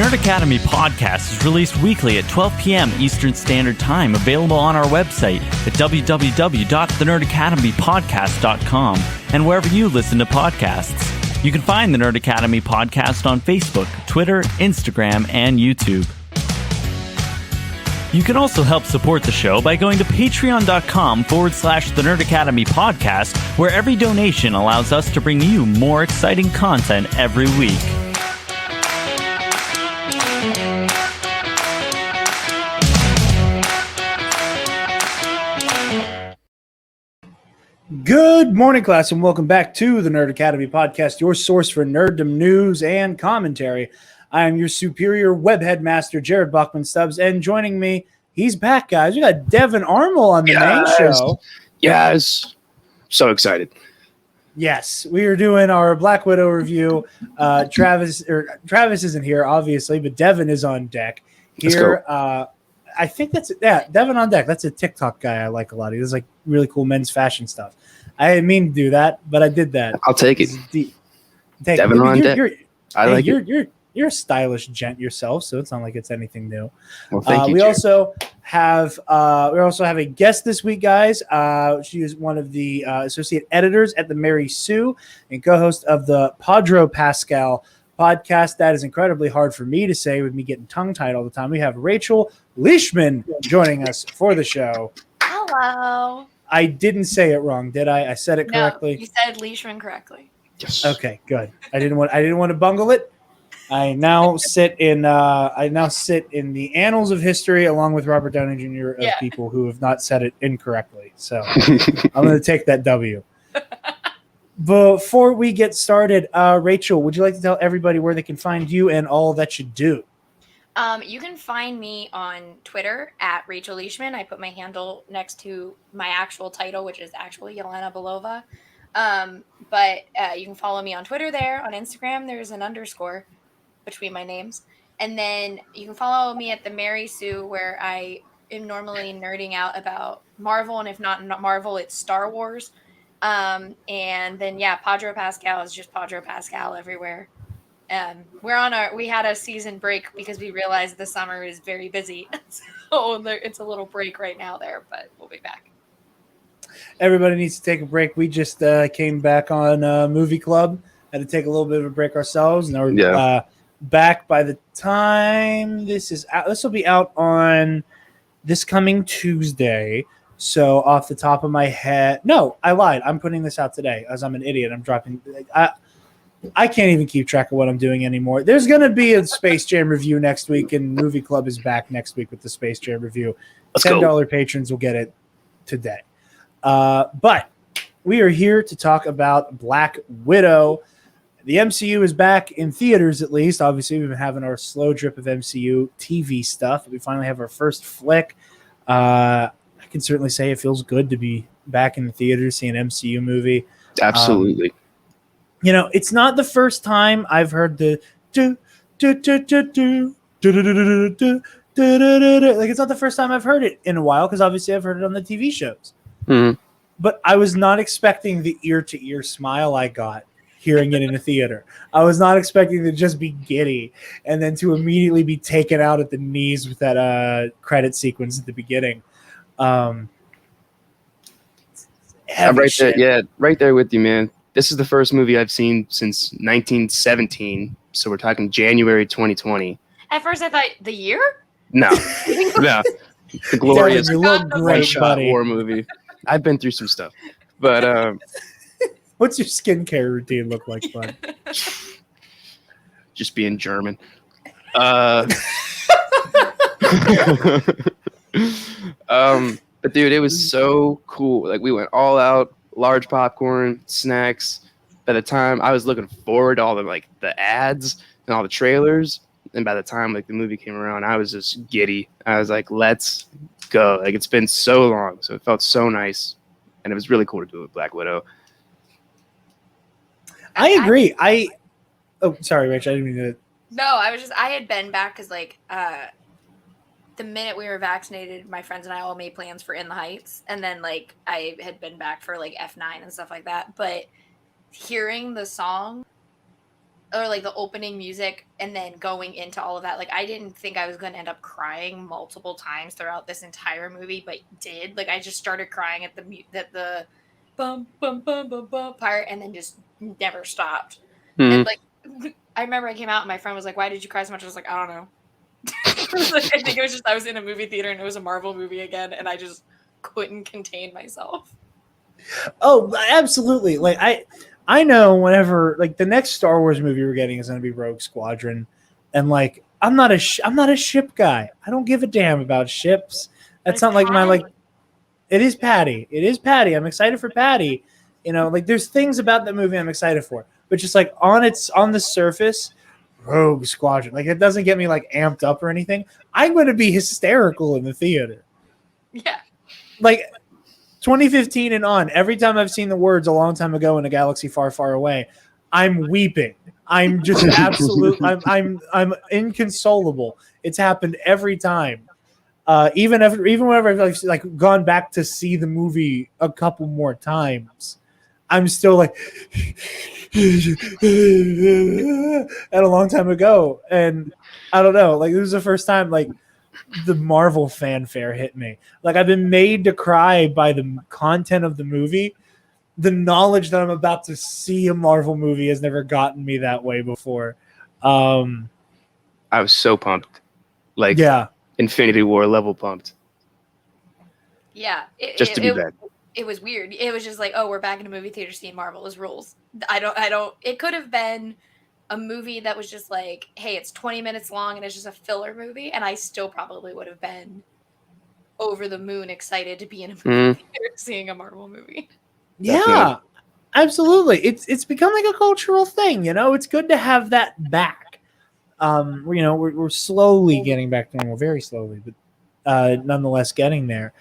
Nerd Academy podcast is released weekly at 12 p.m. Eastern Standard Time, available on our website at www.thenerdacademypodcast.com and wherever you listen to podcasts. You can find the Nerd Academy podcast on Facebook, Twitter, Instagram, and YouTube. You can also help support the show by going to patreon.com/The Nerd Academy podcast, where every donation allows us to bring you more exciting content every week. Good morning, class, and welcome back to the Nerd Academy podcast, your source for nerddom news and commentary. I am your superior web headmaster, Jarod Bachman-Stubbs, and joining me, he's back, guys. We got Devin Armel on the main show. Yes. So excited. Yes, we are doing our Black Widow review. Travis isn't here, obviously, but Devin is on deck here. I think Devin on deck. That's a TikTok guy I like a lot. He does like really cool men's fashion stuff. I didn't mean to do that, but I did that. I'll take it. Devin on deck. You're a stylish gent yourself, so it's not like it's anything new. Well, thank you. We also have a guest this week, guys. She is one of the associate editors at the Mary Sue and co-host of the Podro Pascal podcast. That is incredibly hard for me to say with me getting tongue-tied all the time. We have Rachel Leishman joining us for the show. Hello. I didn't say it wrong, did I? I said it correctly. No, you said Leishman correctly. Yes. Okay, good. I didn't want to bungle it. I now sit in the annals of history along with Robert Downey Jr. of people who have not said it incorrectly. So I'm going to take that W. Before we get started, Rachel, would you like to tell everybody where they can find you and all that you do? You can find me on Twitter at Rachel Leishman. I put my handle next to my actual title, which is actually Yelena Belova. But you can follow me on Twitter there. On Instagram, there's an underscore between my names. And then you can follow me at the Mary Sue, where I am normally nerding out about Marvel. And if not Marvel, it's Star Wars. And then, Podro Pascal is just Podro Pascal everywhere. We had a season break because we realized the summer is very busy. So it's a little break right now there, but we'll be back. Everybody needs to take a break. We just came back on Movie Club. Had to take a little bit of a break ourselves, and we're back by the time this is out. This will be out on this coming Tuesday. So off the top of my head, no, I lied. I'm putting this out today, as I'm an idiot. I'm dropping. I can't even keep track of what I'm doing anymore. There's going to be a Space Jam review next week, and Movie Club is back next week with the Space Jam review. $10 patrons will get it today. But we are here to talk about Black Widow. The MCU is back in theaters, at least. Obviously, we've been having our slow drip of MCU TV stuff. We finally have our first flick. I can certainly say it feels good to be back in the theaters, seeing an MCU movie. Absolutely. It's not the first time I've heard the like it's not the first time I've heard it in a while, because obviously I've heard it on the TV shows. Mm-hmm. But I was not expecting the ear-to-ear smile I got hearing it in a theater. I was not expecting to just be giddy and then to immediately be taken out at the knees with that credit sequence at the beginning. I'm right there. Yeah, right there with you, man. This is the first movie I've seen since 1917. So we're talking January 2020. At first, I thought the year? No. No. The glorious one-shot war movie. I've been through some stuff. But what's your skincare routine look like, bud? Just being German. But dude, it was so cool. Like, we went all out, large popcorn, snacks. By the time I was looking forward to all the ads and all the trailers, and by the time the movie came around, I was just giddy. I was like, let's go. Like, it's been so long, so it felt so nice, and it was really cool to do it with Black Widow. I agree. Sorry, Rich. I didn't mean to. No, I had been back because the minute we were vaccinated, my friends and I all made plans for In the Heights, and then I had been back for F9 and stuff like that. But hearing the song or like the opening music and then going into all of that, like I didn't think I was going to end up crying multiple times throughout this entire movie, but did. Like I just started crying at the bum bum bum bum bum part and then just never stopped. And like I remember I came out and my friend was like, "Why did you cry so much?" I was like, "I don't know." Like, I think it was just I was in a movie theater and it was a Marvel movie again and I just couldn't contain myself. Oh, absolutely. Like I know whenever like the next Star Wars movie we're getting is going to be Rogue Squadron, and like I'm not a ship guy. I don't give a damn about ships. That's not like my like. It is Patty. It is Patty. I'm excited for Patty. You know, like there's things about that movie I'm excited for, but just like on the surface, Rogue Squadron, like it doesn't get me like amped up or anything. I'm going to be hysterical in the theater. Yeah. Like 2015 and on, every time I've seen the words a long time ago in a galaxy far, far away, I'm weeping. I'm just absolute. I'm inconsolable. It's happened every time. Even whenever I've like gone back to see the movie a couple more times, I'm still like, at a long time ago, and I don't know. Like this was the first time like the Marvel fanfare hit me. Like I've been made to cry by the content of the movie. The knowledge that I'm about to see a Marvel movie has never gotten me that way before. I was so pumped. Like yeah. Infinity War level pumped. Yeah. Just to be back. It was weird. It was just like, oh, we're back in a movie theater seeing Marvel as rules. I don't it could have been a movie that was just like, hey, it's 20 minutes long and it's just a filler movie, and I still probably would have been over the moon excited to be in a movie theater seeing a Marvel movie. Yeah. Definitely. Absolutely. It's become like a cultural thing, you know. It's good to have that back. You know, we're slowly getting back to normal, very slowly, but nonetheless getting there.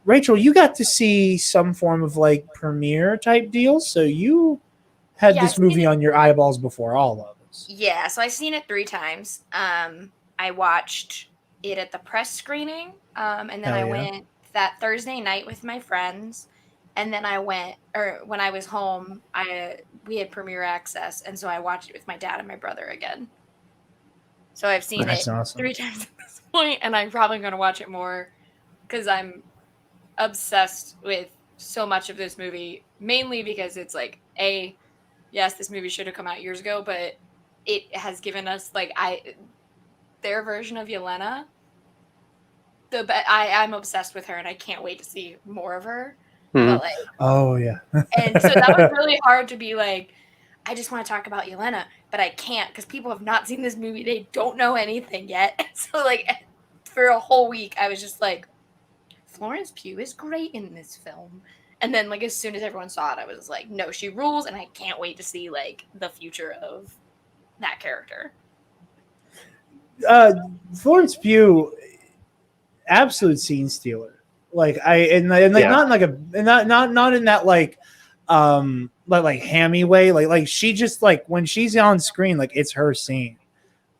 Rachel, you got to see some form of like premiere type deal, so you had this movie on your eyeballs before all of us. Yeah, so I've seen it 3 times. I watched it at the press screening, and then I went that Thursday night with my friends, and then I went, or when I was home, we had premiere access, and so I watched it with my dad and my brother again. So I've seen it awesome. 3 times at this point, and I'm probably going to watch it more because I'm obsessed with so much of this movie, mainly because it's like, yes, this movie should have come out years ago, but it has given us like their version of Yelena. I'm obsessed with her, and I can't wait to see more of her. But like, oh yeah, and so that was really hard to be like, I just want to talk about Yelena, but I can't because people have not seen this movie. They don't know anything yet. So like for a whole week, I was just like, Florence Pugh is great in this film. And then like as soon as everyone saw it, I was like, no, she rules, and I can't wait to see like the future of that character. Florence Pugh, absolute scene stealer. Like not in that like hammy way. Like she just like when she's on screen, like it's her scene.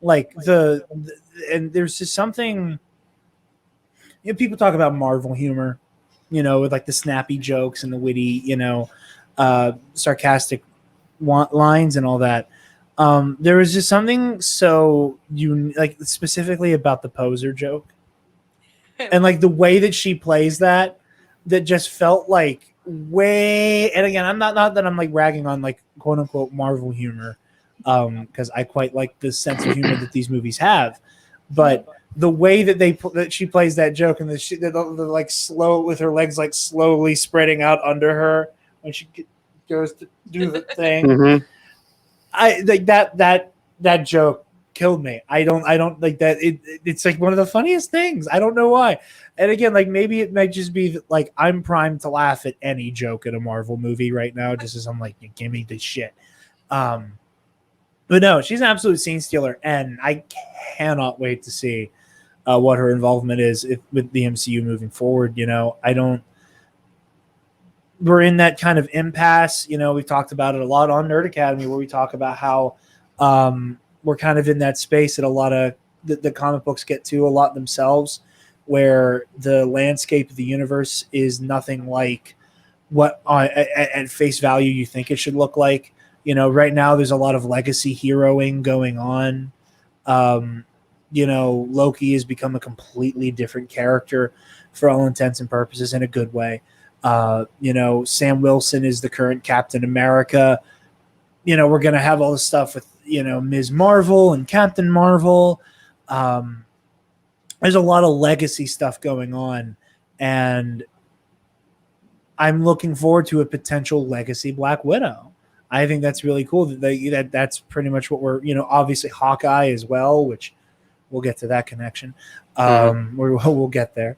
Like and there's just something. You know, people talk about Marvel humor, you know, with like the snappy jokes and the witty, you know, sarcastic lines and all that. There was just something so like specifically about the poser joke. And like the way that she plays that just felt like way. And again, I'm not that I'm like ragging on like quote unquote Marvel humor, because I quite like the sense of humor that these movies have, but the way that that she plays that joke and the like slow with her legs like slowly spreading out under her when she goes to do the thing, I like that joke killed me. I don't like that. It's like one of the funniest things. I don't know why. And again, like maybe it might just be like I'm primed to laugh at any joke in a Marvel movie right now, just as I'm like, give me this shit. But no, she's an absolute scene stealer, and I cannot wait to see what her involvement is with the MCU moving forward. You know, we're in that kind of impasse. You know, we've talked about it a lot on Nerd Academy, where we talk about how we're kind of in that space that a lot of the comic books get to a lot themselves, where the landscape of the universe is nothing like what at face value you think it should look like. Right now there's a lot of legacy heroing going on. Loki has become a completely different character for all intents and purposes in a good way. Sam Wilson is the current Captain America. We're going to have all this stuff with, Ms. Marvel and Captain Marvel. There's a lot of legacy stuff going on, and I'm looking forward to a potential legacy Black Widow. I think that's really cool. That's pretty much what we're, obviously Hawkeye as well, which we'll get to that connection. We'll get there.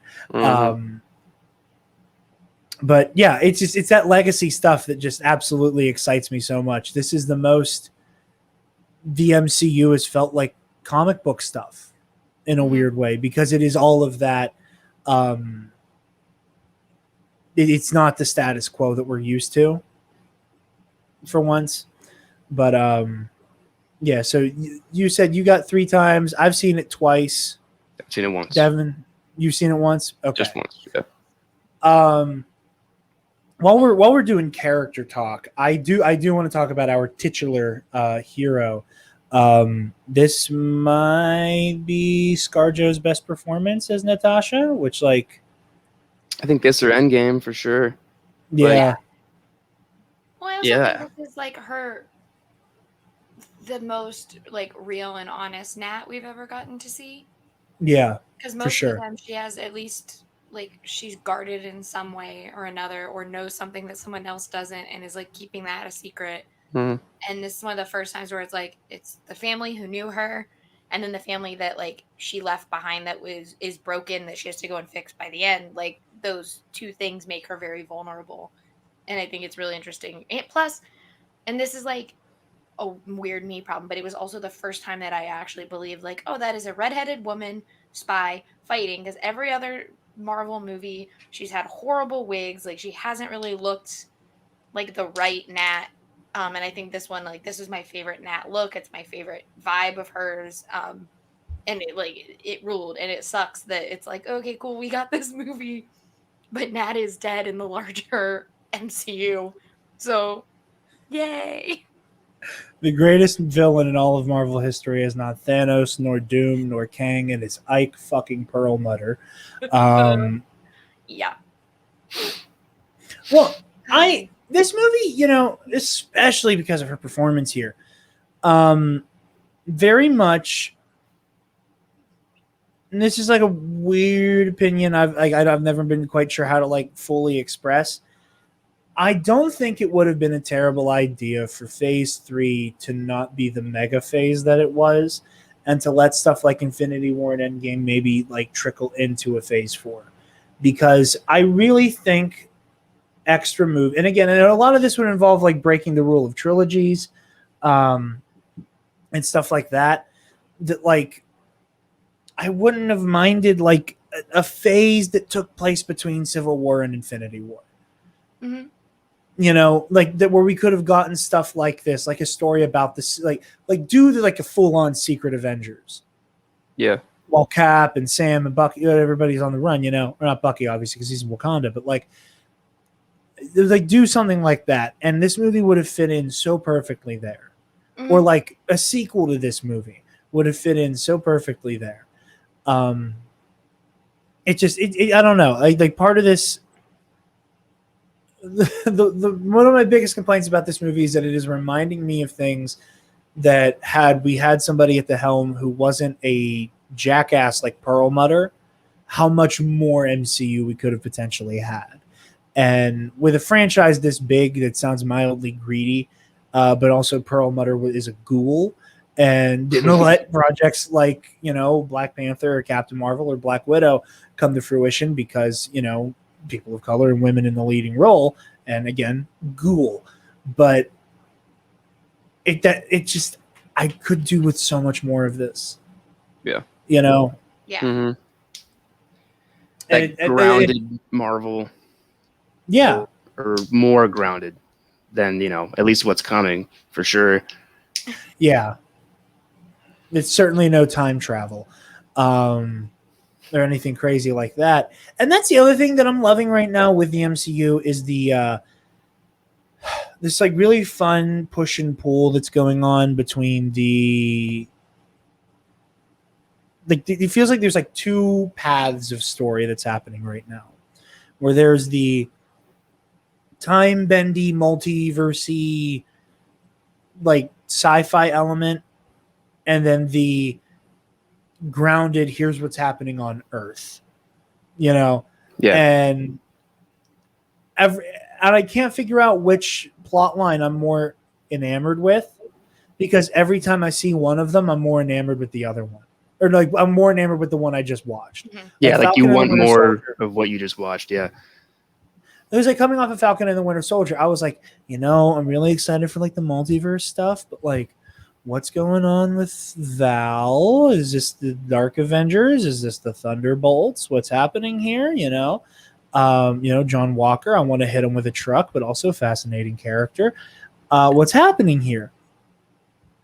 But yeah, it's that legacy stuff that just absolutely excites me so much. This is the most the MCU has felt like comic book stuff in a weird way, because it is all of that. It's not the status quo that we're used to for once. But yeah, so you said you got 3 times. I've seen it twice. I've seen it once. Devin, you've seen it once? Okay. Just once, yeah. While we're doing character talk, I do want to talk about our titular hero. This might be ScarJo's best performance as Natasha, which I think this or Endgame for sure. Yeah. Well, I also think this is the most real and honest Nat we've ever gotten to see. Yeah, because most of them she has at least she's guarded in some way or another, or knows something that someone else doesn't, and is keeping that a secret. And this is one of the first times where it's the family who knew her, and then the family that she left behind that is broken, that she has to go and fix by the end. Those two things make her very vulnerable, and I think it's really interesting. And plus, and this is a weird me problem, but it was also the first time that I actually believed that is a redheaded woman spy fighting, because every other Marvel movie she's had horrible wigs, she hasn't really looked like the right Nat. And I think this one, this is my favorite Nat look. It's my favorite vibe of hers. And it ruled, and it sucks that it's okay, cool, we got this movie, but Nat is dead in the larger MCU. So yay. The greatest villain in all of Marvel history is not Thanos, nor Doom, nor Kang, and it's Ike fucking Perlmutter. Yeah. Well, this movie, especially because of her performance here, very much. And this is a weird opinion. I've never been quite sure how to fully express. I don't think it would have been a terrible idea for Phase 3 to not be the mega phase that it was, and to let stuff like Infinity War and Endgame maybe trickle into a Phase 4. Because I really think extra move, and again, a lot of this would involve breaking the rule of trilogies, and stuff like that. That I wouldn't have minded a phase that took place between Civil War and Infinity War. Mm-hmm. That, where we could have gotten stuff like this, a story about this, do a full-on Secret Avengers. Yeah. While Cap and Sam and Bucky, everybody's on the run, or not Bucky, obviously, because he's in Wakanda, but do something like that. And this movie would have fit in so perfectly there. Mm-hmm. Or a sequel to this movie would have fit in so perfectly there. It just, I don't know. Part of this, the one of my biggest complaints about this movie is that it is reminding me of things that had we had somebody at the helm who wasn't a jackass like Perlmutter, how much more MCU we could have potentially had. And with a franchise this big, that sounds mildly greedy, but also Perlmutter is a ghoul, and didn't let projects like Black Panther or Captain Marvel or Black Widow come to fruition because people of color and women in the leading role, and again, ghoul. But it just, I could do with so much more of this. Yeah. Yeah. Mm-hmm. Grounded Marvel. Yeah. Or more grounded than, at least what's coming for sure. Yeah. It's certainly no time travel. Or anything crazy like that. And that's the other thing that I'm loving right now with the MCU is the this like really fun push and pull that's going on between the like it feels like there's like two paths of story that's happening right now, where there's the time bendy multiversey like sci-fi element, and then the grounded here's what's happening on Earth, and I can't figure out which plot line I'm more enamored with, because every time I see one of them I'm more enamored with the other one, or like I'm more enamored with the one I just watched. Like you want more of what you just watched. It was like coming off of Falcon and the Winter Soldier. I was like, I'm really excited for like the multiverse stuff, but like, what's going on with Val? Is this the Dark Avengers? Is this the Thunderbolts? What's happening here? John Walker, I want to hit him with a truck, but also fascinating character. What's happening here?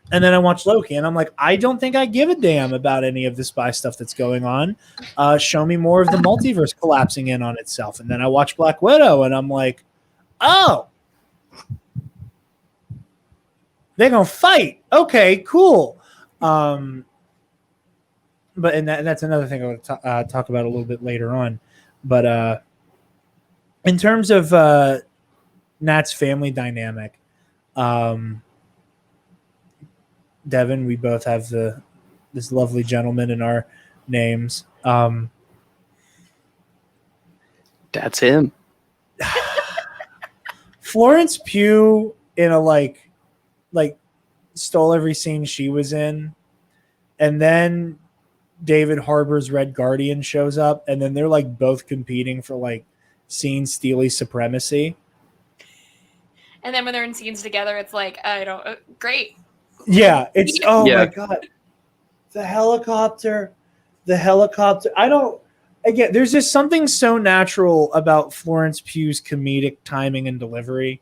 And then I watched Loki, and I'm like, I don't think I give a damn about any of the spy stuff that's going on. Show me more of the multiverse collapsing in on itself. And then I watched Black Widow, and I'm like, oh, they're gonna fight. Okay, cool. But that's another thing I want to talk about a little bit later on. But in terms of Nat's family dynamic, Devin, we both have this lovely gentleman in our names. That's him. Florence Pugh in a like stole every scene she was in, and then David Harbour's Red Guardian shows up, and then they're like both competing for like scene steely supremacy. And then when they're in scenes together, it's like great. Yeah, it's my god, the helicopter. There's just something so natural about Florence Pugh's comedic timing and delivery,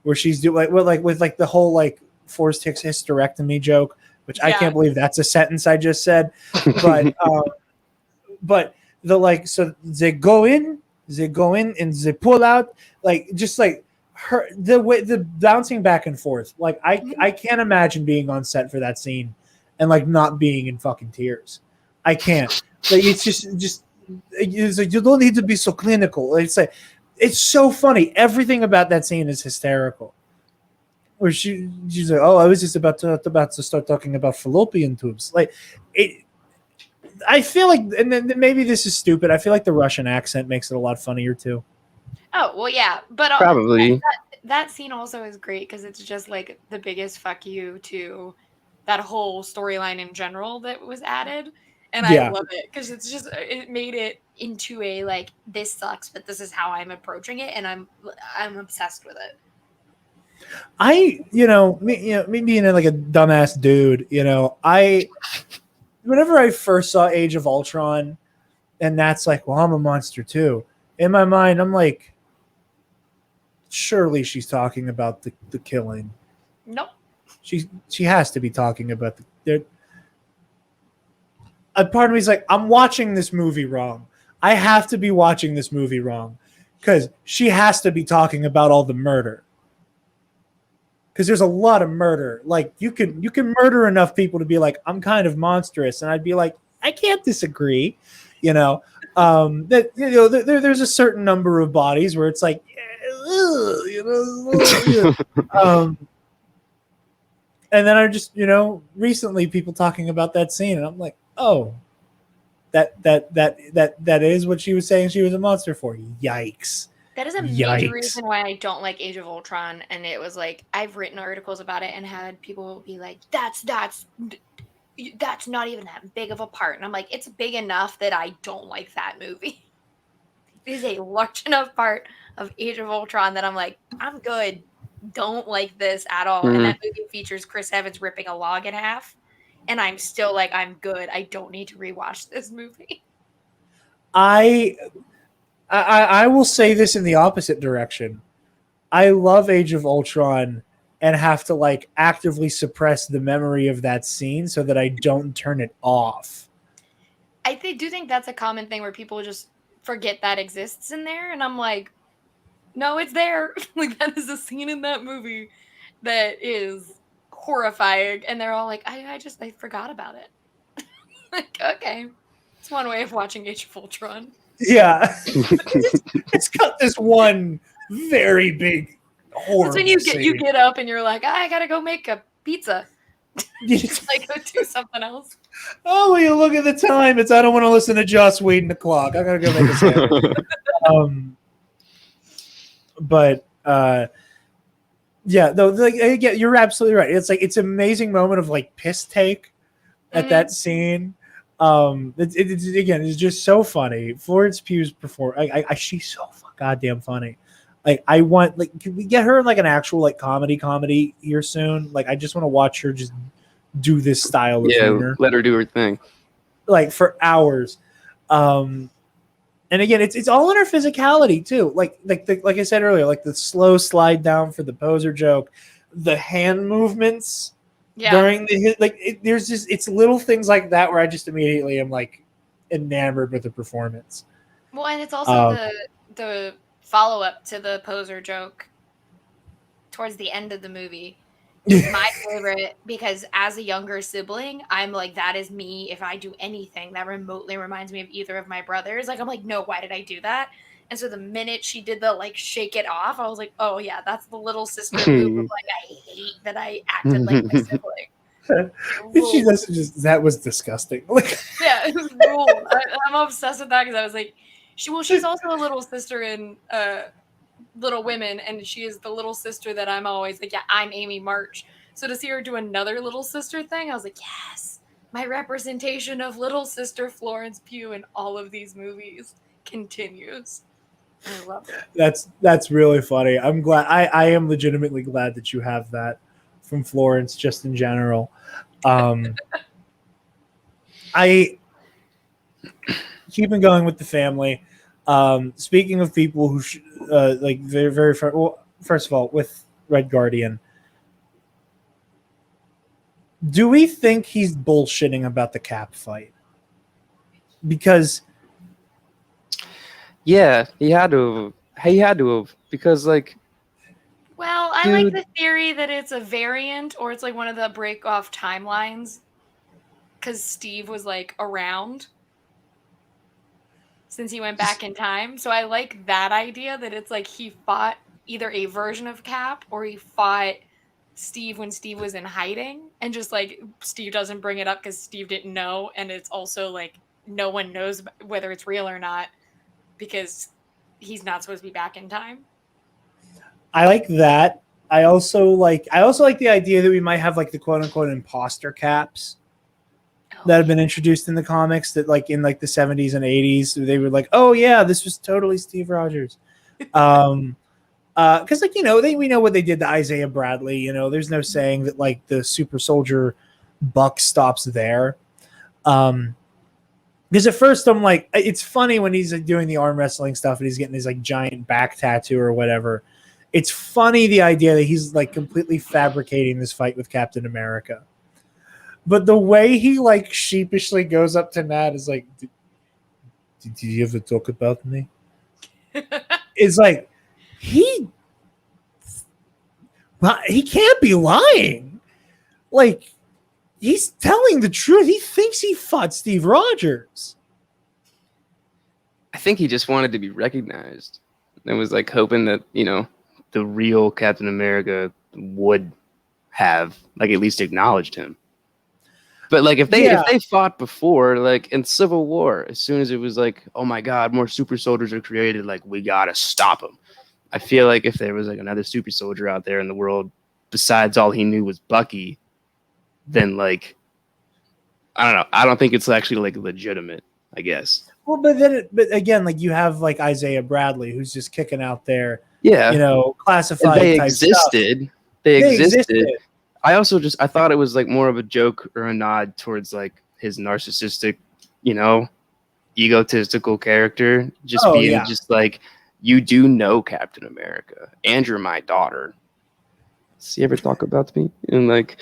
where she's doing with the whole like forced hysterectomy joke, which I can't believe that's a sentence I just said, but the like, so they go in and they pull out, like just like her the bouncing back and forth. Like I can't imagine being on set for that scene and like not being in fucking tears. I can't. Like it's just it's like, you don't need to be so clinical. It's like it's so funny. Everything about that scene is hysterical. Where she's like, oh, I was just about to start talking about fallopian tubes. Like it. I feel like, and then maybe this is stupid, I feel like the Russian accent makes it a lot funnier too. Oh, well, yeah. But probably. That scene also is great because it's just like the biggest fuck you to that whole storyline in general that was added. And I love it because it made it into a like, this sucks, but this is how I'm approaching it. And I'm obsessed with it. Me being like a dumbass dude, whenever I first saw Age of Ultron, and that's like, well, I'm a monster too. In my mind, I'm like, surely she's talking about the killing. Nope. She has to be talking about a part of me is like, I'm watching this movie wrong. I have to be watching this movie wrong because she has to be talking about all the murder. Because there's a lot of murder. Like you can murder enough people to be like, I'm kind of monstrous, and I'd be like, I can't disagree. There's a certain number of bodies where it's like, and then I just recently people talking about that scene, and I'm like, oh, that is what she was saying she was a monster for. Yikes. That is a major reason why I don't like Age of Ultron. And it was like, I've written articles about it and had people be like, that's not even that big of a part. And I'm like, it's big enough that I don't like that movie. It is a large enough part of Age of Ultron that I'm like, I'm good. Don't like this at all. And that movie features Chris Evans ripping a log in half. And I'm still like, I'm good. I don't need to rewatch this movie. I will say this in the opposite direction. I love Age of Ultron and have to like actively suppress the memory of that scene so that I don't turn it off. Do think that's a common thing where people just forget that exists in there. And I'm like, no, it's there. Like, that is a scene in that movie that is horrifying. And they're all like, I forgot about it. Like, okay. It's one way of watching Age of Ultron. Yeah. It's got this one very big horror. That's when you get up and you're like, I gotta go make a pizza. Just like go do something else. Oh, well, you look at the time. I don't want to listen to Joss Whedon the clock. I gotta go make a sandwich. Yeah, though, like, again, you're absolutely right. It's like it's an amazing moment of like piss take at that scene. It's just so funny. Florence Pugh's she's so goddamn funny. Like, I want, like, can we get her in like an actual like comedy here soon? Like, I just want to watch her just do this style of humor. Let her do her thing, like, for hours. And again, it's all in her physicality too. Like I said earlier, like the slow slide down for the poser joke, the hand movements during there's just, it's little things like that where I just immediately am like enamored with the performance. Well, and it's also the follow up to the poser joke towards the end of the movie. My favorite, because as a younger sibling, I'm like, that is me. If I do anything that remotely reminds me of either of my brothers, like, I'm like, no, why did I do that? And so the minute she did the like shake it off, I was like, oh yeah, that's the little sister move of like, I hate that I acted like my sibling. She doesn't just, that was disgusting. Yeah, it was ruled. I'm obsessed with that because I was like, she's also a little sister in Little Women, and she is the little sister that I'm always like, yeah, I'm Amy March. So to see her do another little sister thing, I was like, yes, my representation of little sister Florence Pugh in all of these movies continues. I love it. That's really funny. I'm glad. I am legitimately glad that you have that from Florence, just in general. I keeping going with the family. Speaking of people who like very, very well, first of all, with Red Guardian, do we think he's bullshitting about the Cap fight? Because yeah, he had to have, because like, well, I like the theory that it's a variant or it's like one of the break off timelines because Steve was like around since he went back in time. So I like that idea that it's like he fought either a version of Cap or he fought Steve when Steve was in hiding, and just like Steve doesn't bring it up because Steve didn't know, and it's also like no one knows whether it's real or not because he's not supposed to be back in time. I like that. I also like the idea that we might have like the quote unquote imposter Caps that have been introduced in the comics, that like in like the 70s and 80s they were like, oh yeah, this was totally Steve Rogers. Because like, you know, we know what they did to Isaiah Bradley. You know, there's no saying that like the super soldier buck stops there. Because at first I'm like, it's funny when he's like, doing the arm wrestling stuff and he's getting his like giant back tattoo or whatever. It's funny, the idea that he's like completely fabricating this fight with Captain America. But the way he like sheepishly goes up to Nat is like, did you ever talk about me? It's like, he can't be lying. Like, he's telling the truth. He thinks he fought Steve Rogers. I think he just wanted to be recognized and was like hoping that, you know, the real Captain America would have like at least acknowledged him. But like if they fought before, like in Civil War, as soon as it was like, oh my God, more super soldiers are created, like we gotta stop them. I feel like if there was like another super soldier out there in the world, besides all he knew was Bucky, then like, I don't know. I don't think it's actually like legitimate, I guess. Well, but again, like you have like Isaiah Bradley, who's just kicking out there. Yeah, you know, classified. They type existed. Stuff. They existed. I also I thought it was like more of a joke or a nod towards like his narcissistic, you know, egotistical character, just just like, you do know Captain America and you're my daughter. Does he ever talk about me? And like,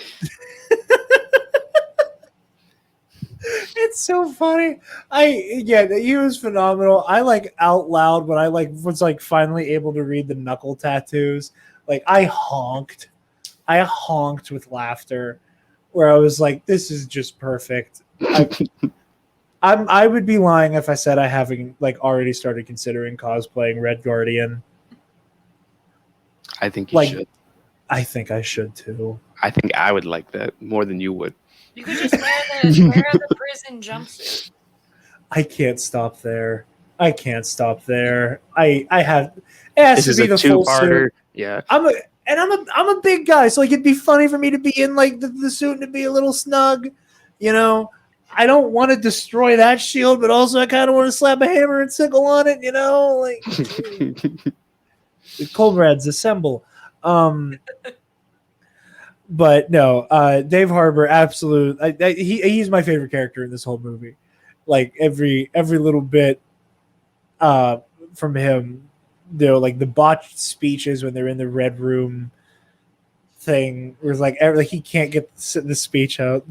It's so funny. He was phenomenal. I like out loud when I was finally able to read the knuckle tattoos. Like I honked with laughter, where I was like, "This is just perfect." I would be lying if I said I haven't already started considering cosplaying Red Guardian. I think you should. I think I should too. I think I would like that more than you would. You could just wear the prison jumpsuit. I can't stop there. I have. It has This to is be a the full two-parter. suit. Yeah. I'm a big guy, so it'd be funny for me to be in the suit and to be a little snug, you know. I don't want to destroy that shield, but also I kind of want to slap a hammer and sickle on it, you know. Like, comrades assemble. But no, Dave Harbour, absolute. He's my favorite character in this whole movie. Like every little bit from him, like the botched speeches when they're in the red room thing, where like he can't get the speech out.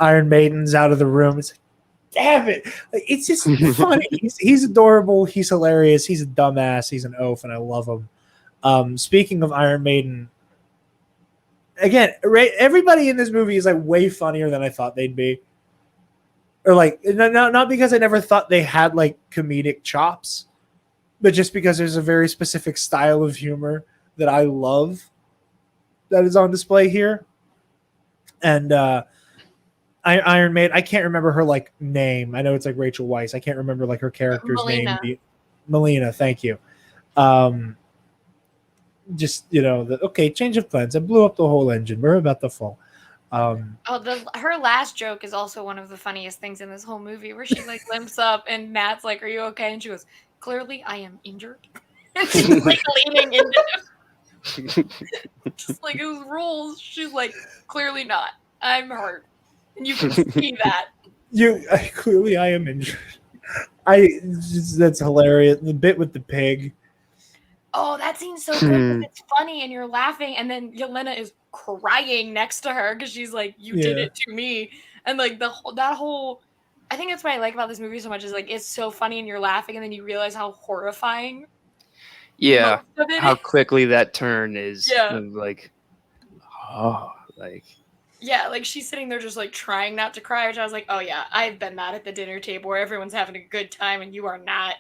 Iron Maiden's out of the room. It's like, damn it! Like, it's just funny. He's adorable. He's hilarious. He's a dumbass. He's an oaf, and I love him. Speaking of Iron Maiden. Again, everybody in this movie is way funnier than I thought they'd be, or not because I never thought they had comedic chops, but just because there's a very specific style of humor that I love that is on display here. And Iron Maiden, I can't remember her name. I know it's Rachel Weisz. I can't remember her character's name. Melina, thank you. Just change of plans. I blew up the whole engine. We're about to fall. Her last joke is also one of the funniest things in this whole movie, where she limps up and Matt's like, "Are you okay?" And she goes, "Clearly, I am injured." And she's leaning into him, just it was rules. She's like, "Clearly not. I'm hurt," and you can see that. Clearly, I am injured. That's hilarious. The bit with the pig. Oh, that scene's so good. It's funny and you're laughing, and then Yelena is crying next to her because she's like, "You did it to me," and that whole. I think that's what I like about this movie so much is it's so funny and you're laughing, and then you realize how horrifying. Yeah, how quickly that turn is. Yeah. Yeah, she's sitting there just trying not to cry, which I was like, oh yeah, I've been that at the dinner table where everyone's having a good time and you are not,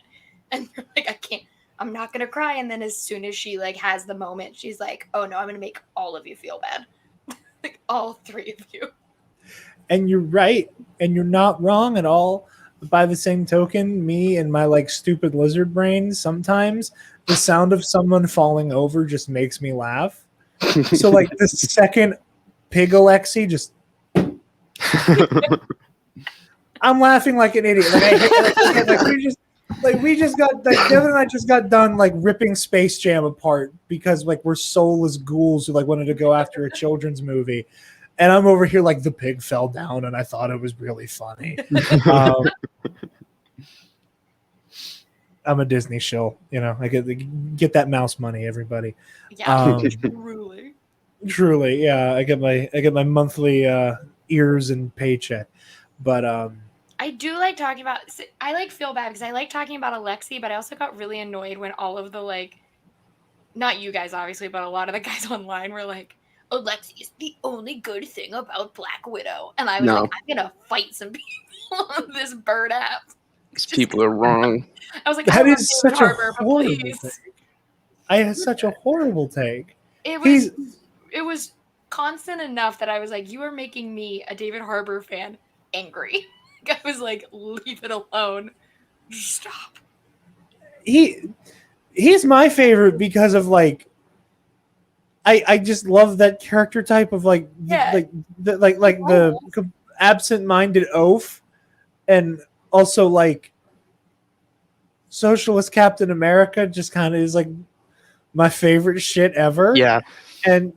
and you're like, I'm not gonna cry, and then as soon as she has the moment, she's like, "Oh no, I'm gonna make all of you feel bad, all three of you." And you're right, and you're not wrong at all. But by the same token, me and my stupid lizard brain, sometimes the sound of someone falling over just makes me laugh. So the second Pig Alexi just, I'm laughing like an idiot. We just got Devin and I just got done ripping Space Jam apart because we're soulless ghouls who wanted to go after a children's movie, and I'm over here the pig fell down and I thought it was really funny. I'm a Disney shill, I get that mouse money, everybody. Yeah, truly, yeah. I get my monthly ears and paycheck, but I do talking about. I feel bad because I like talking about Alexi, but I also got really annoyed when all of the not you guys obviously, but a lot of the guys online were like, "Alexi is the only good thing about Black Widow," and I was I'm gonna fight some people on this bird app. These people are wrong. I was like, that is such a horrible take. I had such a horrible take. It was constant enough that I was like, you are making me, a David Harbour fan, angry. I was like, leave it alone. Stop. He's my favorite because of I just love that character type of the absent-minded oaf, and also socialist Captain America just kind of is my favorite shit ever. Yeah. And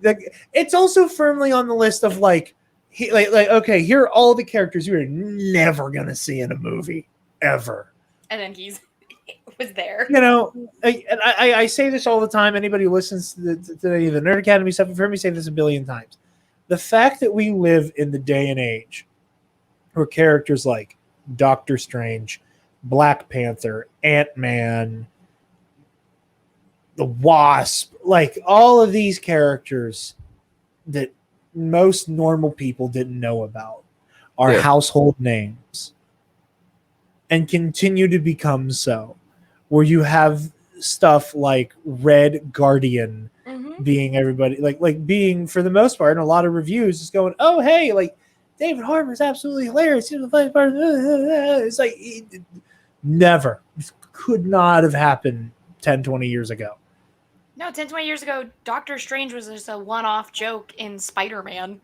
it's also firmly on the list of okay, here are all the characters you're never gonna see in a movie ever. And then he was there. I say this all the time. Anybody who listens to the Nerd Academy stuff, you've heard me say this a billion times. The fact that we live in the day and age where characters like Doctor Strange, Black Panther, Ant-Man, the Wasp, like all of these characters that most normal people didn't know about are household names and continue to become so, where you have stuff like Red Guardian being everybody like being, for the most part, in a lot of reviews, just going, oh hey, like David Harbour is absolutely hilarious. It's like never, it could not have happened 10, 20 years ago. No, 10, 20 years ago, Doctor Strange was just a one-off joke in Spider-Man.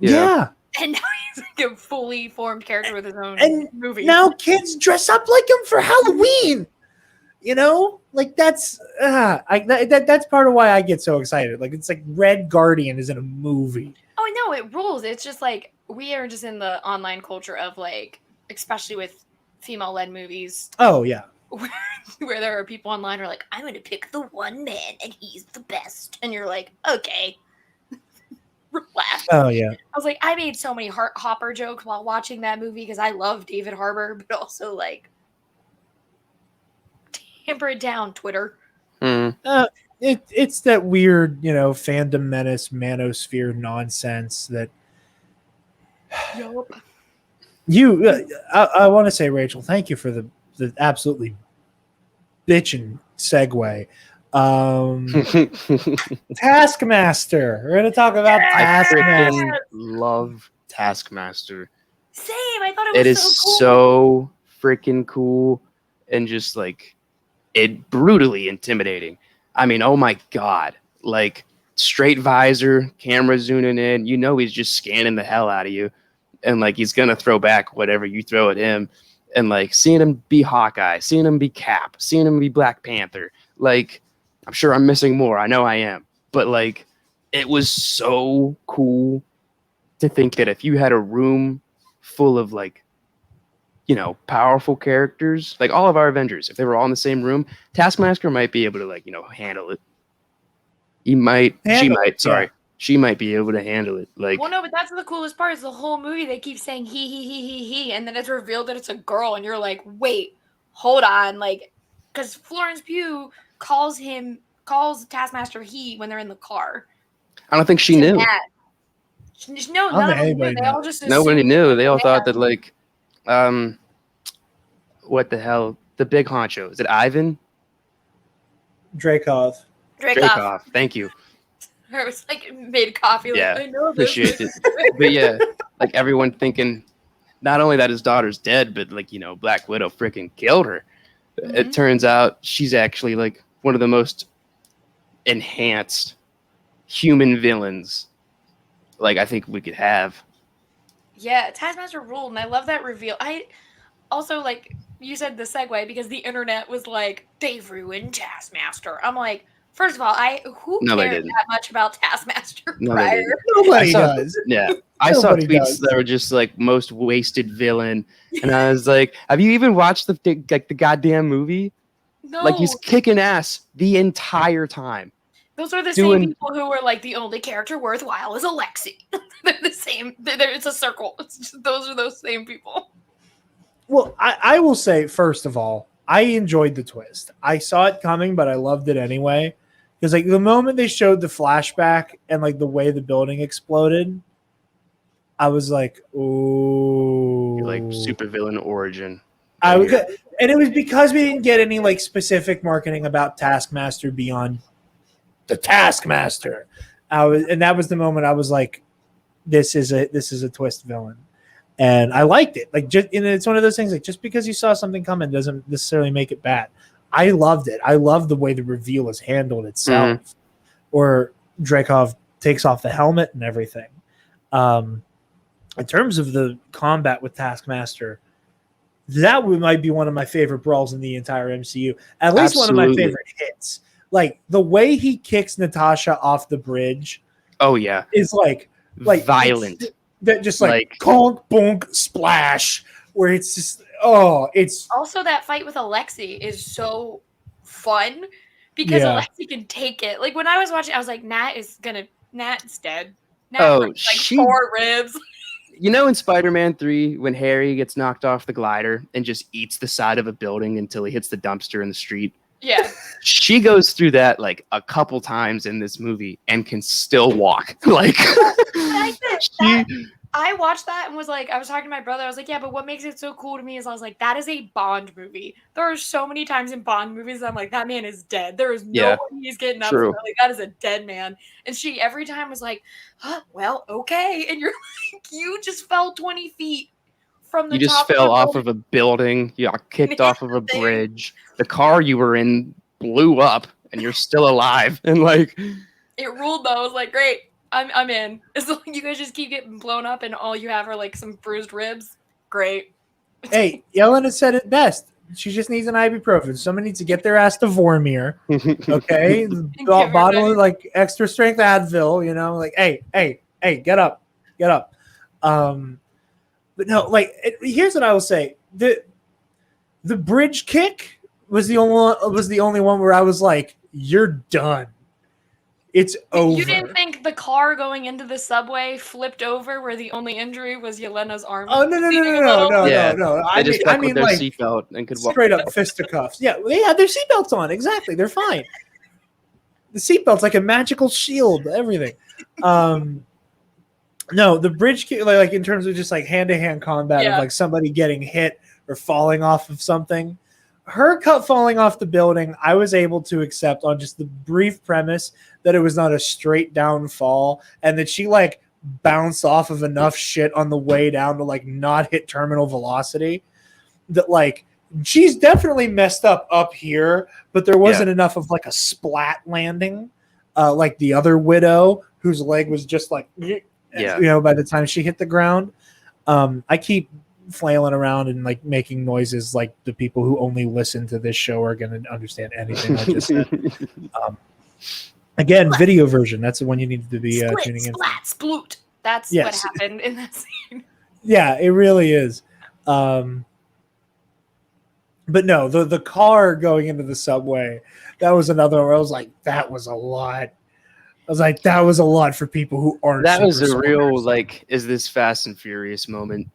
Yeah. And now he's like a fully formed character with his own movie. Now kids dress up like him for Halloween. You know, like that's that's part of why I get so excited. Like it's like Red Guardian is in a movie. Oh no, it rules. It's just like we are just in the online culture of like, especially with female-led movies. Oh yeah, where there are people online who are like, I'm going to pick the one man and he's the best, and you're like, okay, relax. Oh yeah. I was like, I made so many Hopper jokes while watching that movie because I love David Harbour, but also like, temper it down, Twitter. It's that weird, fandom menace, manosphere nonsense that. Yup. I want to say, Rachel, thank you for the absolutely bitchin' segue. Taskmaster. We're gonna talk about Taskmaster. I love Taskmaster. Same. I thought it was so cool. So freaking cool, and just like it brutally intimidating. I mean, oh my god! Like straight visor, camera zooming in. He's just scanning the hell out of you, and like he's gonna throw back whatever you throw at him. And like seeing him be Hawkeye, seeing him be Cap, seeing him be Black Panther. Like I'm sure I'm missing more. I know I am, but like it was so cool to think that if you had a room full of like, powerful characters, like all of our Avengers, if they were all in the same room, Taskmaster might be able to like, handle it. She might be able to handle it. Like, well, no, but that's the coolest part is the whole movie. They keep saying he, and then it's revealed that it's a girl, and you're like, wait, hold on, like, because Florence Pugh calls Taskmaster he when they're in the car. I don't think she knew. No, none of them knew. They all just assumed. Nobody knew. They all thought that like, what the hell? The big honcho. Is it Ivan? Dreykov. Thank you. I was like, made coffee. Like, yeah, I know this. Appreciate it. But yeah, like everyone thinking not only that his daughter's dead, but like, Black Widow freaking killed her. Mm-hmm. It turns out she's actually like one of the most enhanced human villains like I think we could have. Yeah, Taskmaster ruled, and I love that reveal. I also, like you said, the segue, because the internet was like, they've ruined Taskmaster. I'm like, first of all, who cared that much about Taskmaster prior? Nobody does. Yeah. I saw tweets that were just like most wasted villain. And I was like, have you even watched the goddamn movie? No. Like he's kicking ass the entire time. Those are the same people who were like, the only character worthwhile is Alexei. They're the same. It's a circle. Those are those same people. Well, I will say, first of all, I enjoyed the twist. I saw it coming, but I loved it anyway. Because like the moment they showed the flashback and like the way the building exploded, I was like, "Ooh!" Like supervillain origin. And it was because we didn't get any like specific marketing about Taskmaster beyond the Taskmaster. And that was the moment I was like, "This is a twist villain," and I liked it. Like, and it's one of those things like just because you saw something coming doesn't necessarily make it bad. I loved it. I love the way the reveal is handled itself, or Dreykov takes off the helmet and everything. In terms of the combat with Taskmaster, that might be one of my favorite brawls in the entire MCU. At least one of my favorite hits. Like the way he kicks Natasha off the bridge. Oh yeah, is like violent. That just like conk bonk splash. Where it's just it's also that fight with Alexei is so fun because Alexei can take it. Like when I was watching, I was like, Nat's dead. Nat broke, like 4 ribs. You know, in Spider-Man 3, when Harry gets knocked off the glider and just eats the side of a building until he hits the dumpster in the street? Yeah. She goes through that like a couple times in this movie and can still walk. Like, I watched that and was like, I was talking to my brother. I was like, yeah, but what makes it so cool to me is I was like, that is a Bond movie. There are so many times in Bond movies that I'm like, that man is dead. There is no way he's getting up. From that. Like, that is a dead man. And she every time was like, well, okay. And you're like, you just fell 20 feet from the top. You just fell off of a building. You got kicked off of a bridge. The car you were in blew up and you're still alive. And like, it ruled though. I was like, great. I'm in. As long as you guys just keep getting blown up and all you have are like some bruised ribs, great. Hey, Yelena said it best. She just needs an ibuprofen. Someone needs to get their ass to Vormir. Okay? Bottle of like extra strength Advil, you know, like, hey, get up. But no, like here's what I will say. The bridge kick was the only one where I was like, you're done. It's over. You didn't think the car going into the subway flipped over where the only injury was Yelena's arm? Oh, no. I mean their like seatbelt and could walk straight up fisticuffs. Yeah, they had their seatbelts on. Exactly. They're fine. The seatbelt's like a magical shield, everything. No, the bridge kick, like in terms of just like hand-to-hand combat of like somebody getting hit or falling off of something. Her falling off the building, I was able to accept on just the brief premise that it was not a straight down fall and that she like bounced off of enough shit on the way down to like not hit terminal velocity. That like she's definitely messed up here, but there wasn't enough of like a splat landing, like the other widow whose leg was just like, you know, by the time she hit the ground. I keep flailing around and like making noises like the people who only listen to this show are going to understand anything I just said. Again, video version. That's the one you need to be tuning in. Splat, sploot. That's what happened in that scene. Yeah, it really is. But no, the car going into the subway, that was another where I was like, that was a lot. I was like, that was a lot for people who aren't. That was a real like, is this Fast and Furious moment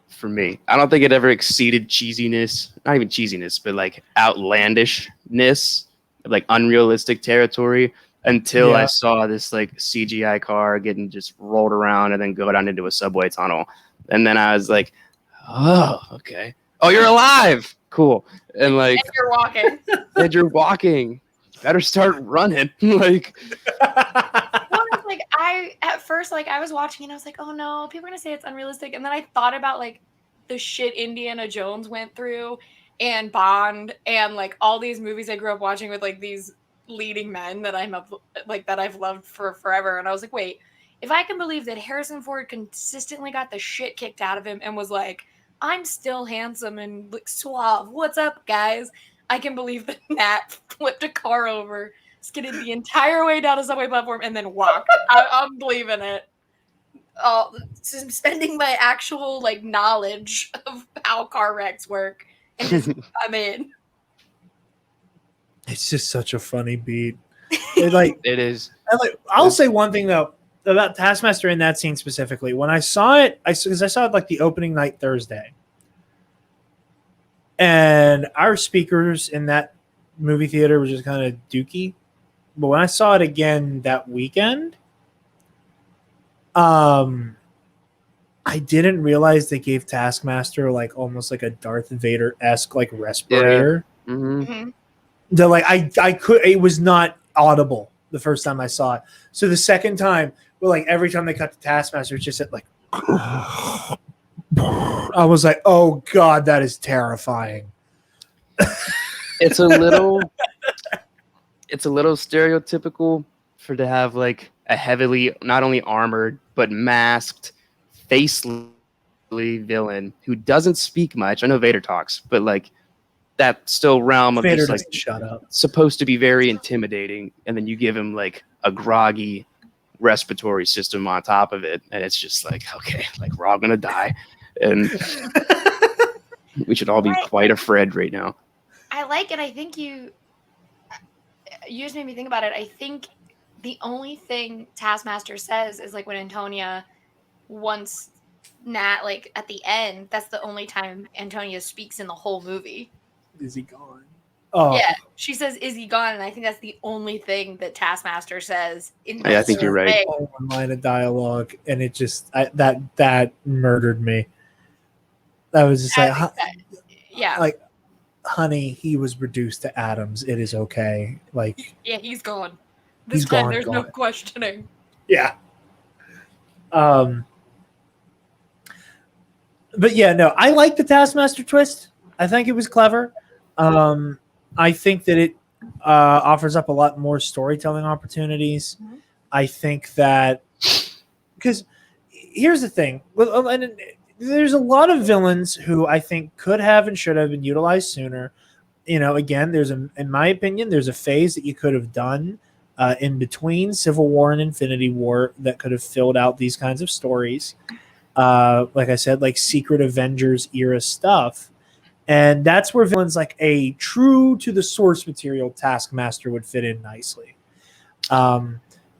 for me. I don't think it ever exceeded cheesiness, not even cheesiness, but like outlandishness, like unrealistic territory until I saw this like CGI car getting just rolled around and then go down into a subway tunnel. And then I was like, oh, okay. Oh, you're alive. Cool. And like, and you're walking. And you're walking. Better start running. Like, like at first, like I was watching and I was like, oh no, people are gonna say it's unrealistic. And then I thought about like the shit Indiana Jones went through and Bond and like all these movies I grew up watching with like these leading men that that I've loved for forever. And I was like, wait, if I can believe that Harrison Ford consistently got the shit kicked out of him and was like, I'm still handsome and like suave. What's up, guys? I can believe that Nat flipped a car over, skidded the entire way down a subway platform, and then walked. I'm believing it. Spending my actual like knowledge of how car wrecks work, and just I'm in. It's just such a funny beat. It is. I'll say one thing though about Taskmaster in that scene specifically. When I saw it, because I saw it like the opening night Thursday, and our speakers in that movie theater were just kind of dookie. But when I saw it again that weekend, I didn't realize they gave Taskmaster like almost like a Darth Vader-esque like respirator. Yeah. Mm-hmm. That like I could, it was not audible the first time I saw it. So the second time, well, like every time they cut to Taskmaster, it's just like I was like, oh god, that is terrifying. It's a little stereotypical to have like a heavily not only armored but masked, faceless villain who doesn't speak much. I know Vader talks, but like that still realm of Vader just like shut up. Supposed to be very intimidating, and then you give him like a groggy respiratory system on top of it, and it's just like, okay, like we're all gonna die, and we should all be quite afraid right now. I like it. I think you just made me think about it. I think the only thing Taskmaster says is like when Antonia once Nat, like at the end, that's the only time Antonia speaks in the whole movie. Is he gone? Oh yeah, she says, "Is he gone?" And I think that's the only thing that Taskmaster says in the I think you're right. One line of dialogue, and it just that murdered me. That was just like, honey, he was reduced to atoms. It is okay. Like, yeah, he's gone. This time, there's no questioning. Yeah. But yeah, no, I like the Taskmaster twist. I think it was clever. I think that it offers up a lot more storytelling opportunities. Mm-hmm. I think that because here's the thing, and there's a lot of villains who I think could have and should have been utilized sooner. You know, again, in my opinion, there's a phase that you could have done in between Civil War and Infinity War that could have filled out these kinds of stories. Like I said, like Secret Avengers era stuff. And that's where villains like a true to the source material Taskmaster would fit in nicely.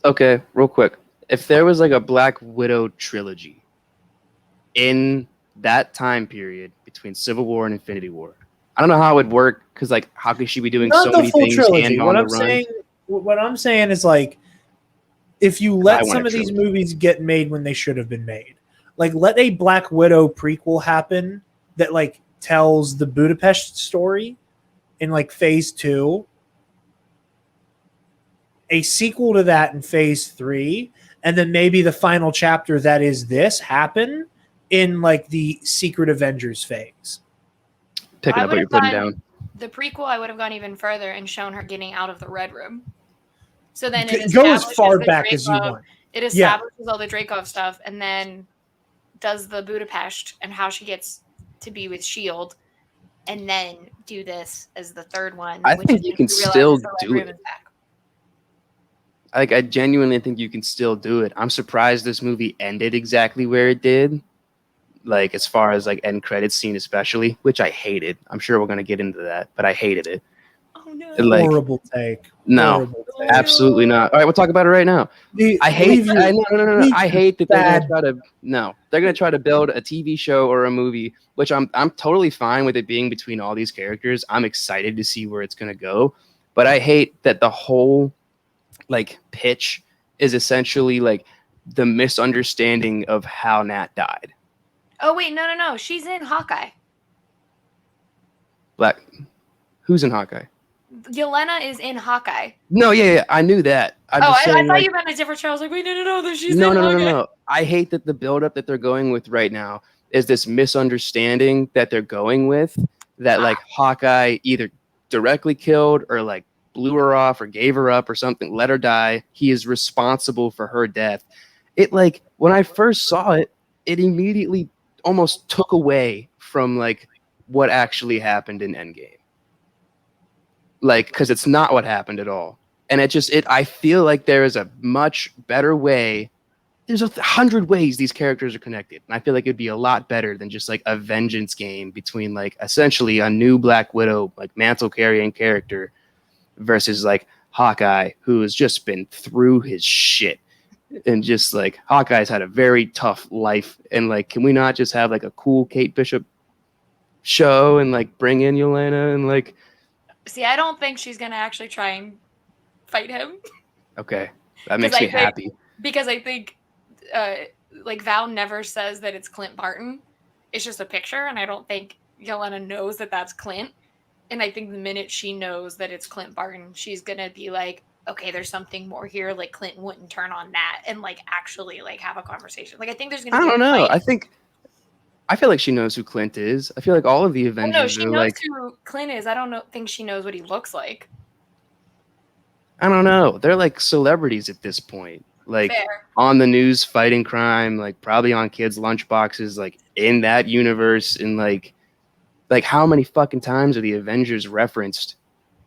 Okay, real quick. If there was like a Black Widow trilogy in that time period between Civil War and Infinity War, I don't know how it would work because, like, how could she be doing so many things and on the run? What I'm saying is, like, if you let some of these movies get made when they should have been made, like, let a Black Widow prequel happen that, like, tells the Budapest story in, like, phase 2, a sequel to that in phase 3, and then maybe the final chapter that is this happen in, like, the Secret Avengers phase. Picking up what you're putting down. The prequel, I would have gone even further and shown her getting out of the Red Room. So then it go as far back as you want. It establishes all the Dreykov stuff, and then does the Budapest and how she gets to be with S.H.I.E.L.D., and then do this as the third one. I think you can still do it. Like, I genuinely think you can still do it. I'm surprised this movie ended exactly where it did. Like, as far as, like, end credits scene especially, which I hated. I'm sure we're going to get into that, but I hated it. Oh, no. Like, horrible take. No, horrible take. Absolutely not. All right, we'll talk about it right now. I hate that they're going to try to... No, they're going to try to build a TV show or a movie, which I'm totally fine with it being between all these characters. I'm excited to see where it's going to go. But I hate that the whole, like, pitch is essentially, like, the misunderstanding of how Nat died. Oh, wait, no. She's in Hawkeye. Who's in Hawkeye? Yelena is in Hawkeye. No, yeah, I knew that. I thought you meant a different show. I was like, wait, no, she's in Hawkeye. No. I hate that the buildup that they're going with right now is this misunderstanding that they're going with that, like, Hawkeye either directly killed or, like, blew her off or gave her up or something, let her die. He is responsible for her death. It, like, when I first saw it, it immediately almost took away from, like, what actually happened in Endgame. Like, because it's not what happened at all. And I feel like there is a much better way. There's 100 ways these characters are connected. And I feel like it'd be a lot better than just, like, a vengeance game between, like, essentially a new Black Widow, like, mantle carrying character versus, like, Hawkeye, who has just been through his shit. And just, like, Hawkeye's had a very tough life. And, like, can we not just have, like, a cool Kate Bishop show and, like, bring in Yelena and, like... See, I don't think she's going to actually try and fight him. Okay. That makes me happy. Because I think, like, Val never says that it's Clint Barton. It's just a picture, and I don't think Yelena knows that that's Clint. And I think the minute she knows that it's Clint Barton, she's going to be like, okay, there's something more here. Like, Clinton wouldn't turn on that and, like, actually, like, have a conversation. Like, I think there's going to be... I don't know. I feel like she knows who Clint is. I feel like all of the Avengers no, she knows who Clint is. I don't think she knows what he looks like. I don't know. They're, like, celebrities at this point. Like, Fair. On the news fighting crime, like, probably on kids' lunchboxes, like, in that universe. And, like, how many fucking times are the Avengers referenced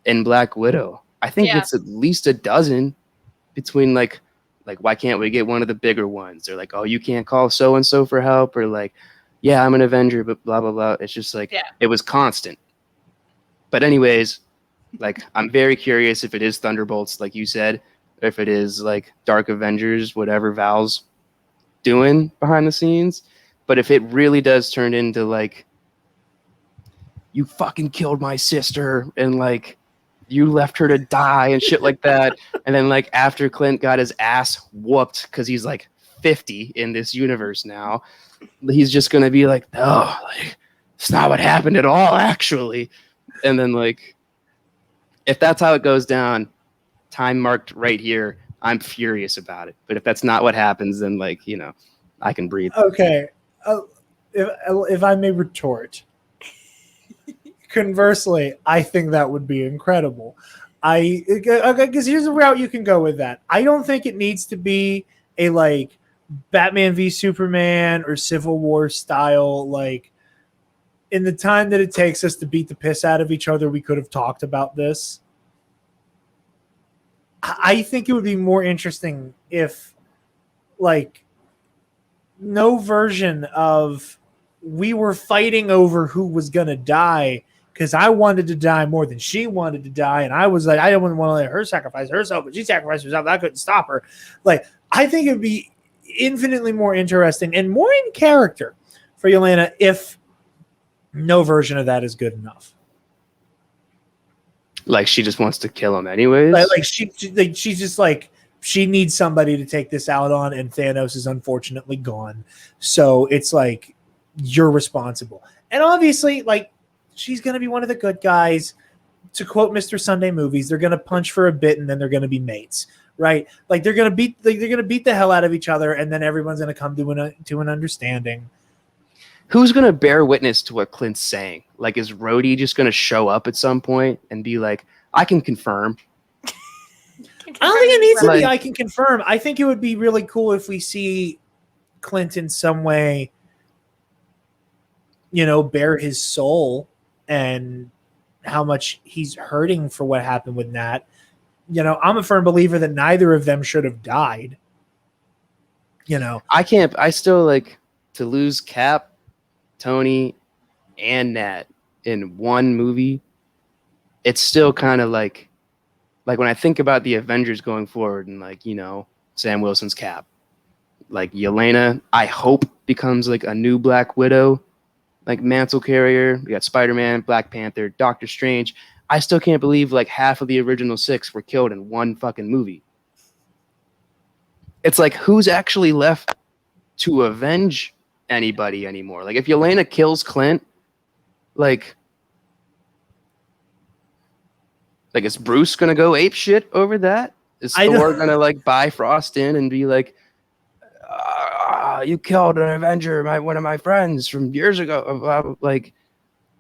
in Black Widow? I think it's at least a dozen between, like, why can't we get one of the bigger ones? They're like, oh, you can't call so-and-so for help. Or, like, yeah, I'm an Avenger, but blah, blah, blah. It's just, like, It was constant. But anyways, like, I'm very curious if it is Thunderbolts, like you said, or if it is, like, Dark Avengers, whatever Val's doing behind the scenes. But if it really does turn into like, you fucking killed my sister and like you left her to die and shit like that, and then like after Clint got his ass whooped because he's like 50 in this universe now, he's just gonna be like, no, like it's not what happened at all, actually. And then like, if that's how it goes down, time marked right here, I'm furious about it. But if that's not what happens, then like, you know, I can breathe. Okay. If I may retort, conversely, I think that would be incredible. Because here's the route you can go with that. I don't think it needs to be a like Batman v Superman or Civil War style. Like, in the time that it takes us to beat the piss out of each other, we could have talked about this. I think it would be more interesting if, like, no version of we were fighting over who was going to die because I wanted to die more than she wanted to die. And I was like, I didn't want to let her sacrifice herself, but she sacrificed herself. I couldn't stop her. Like, I think it'd be infinitely more interesting and more in character for Yelena if no version of that is good enough. Like, she just wants to kill him anyways? Like she's just like, she needs somebody to take this out on, and Thanos is unfortunately gone. So it's like, you're responsible. And obviously, like, she's going to be one of the good guys. To quote Mr. Sunday Movies, they're going to punch for a bit and then they're going to be mates, right? Like, they're going to beat the hell out of each other, and then everyone's going to come to an understanding. Who's going to bear witness to what Clint's saying? Like, is Rhodey just going to show up at some point and be like, I can confirm? I don't think it needs to be I can confirm. I think it would be really cool if we see Clint in some way, you know, bare his soul and how much he's hurting for what happened with Nat. You know, I'm a firm believer that neither of them should have died. You know, I still like to lose Cap, Tony, and Nat in one movie. It's still kind of like when I think about the Avengers going forward and like, you know, Sam Wilson's Cap, like Yelena, I hope becomes like a new Black Widow, like mantle carrier. We got Spider-Man, Black Panther, Doctor Strange. I still can't believe like half of the original 6 were killed in one fucking movie. It's like, who's actually left to avenge anybody anymore? Like, if Yelena kills Clint, like is Bruce gonna go ape shit over that? Is Thor gonna like Bifrost in and be like, you killed an Avenger, one of my friends from years ago? Like,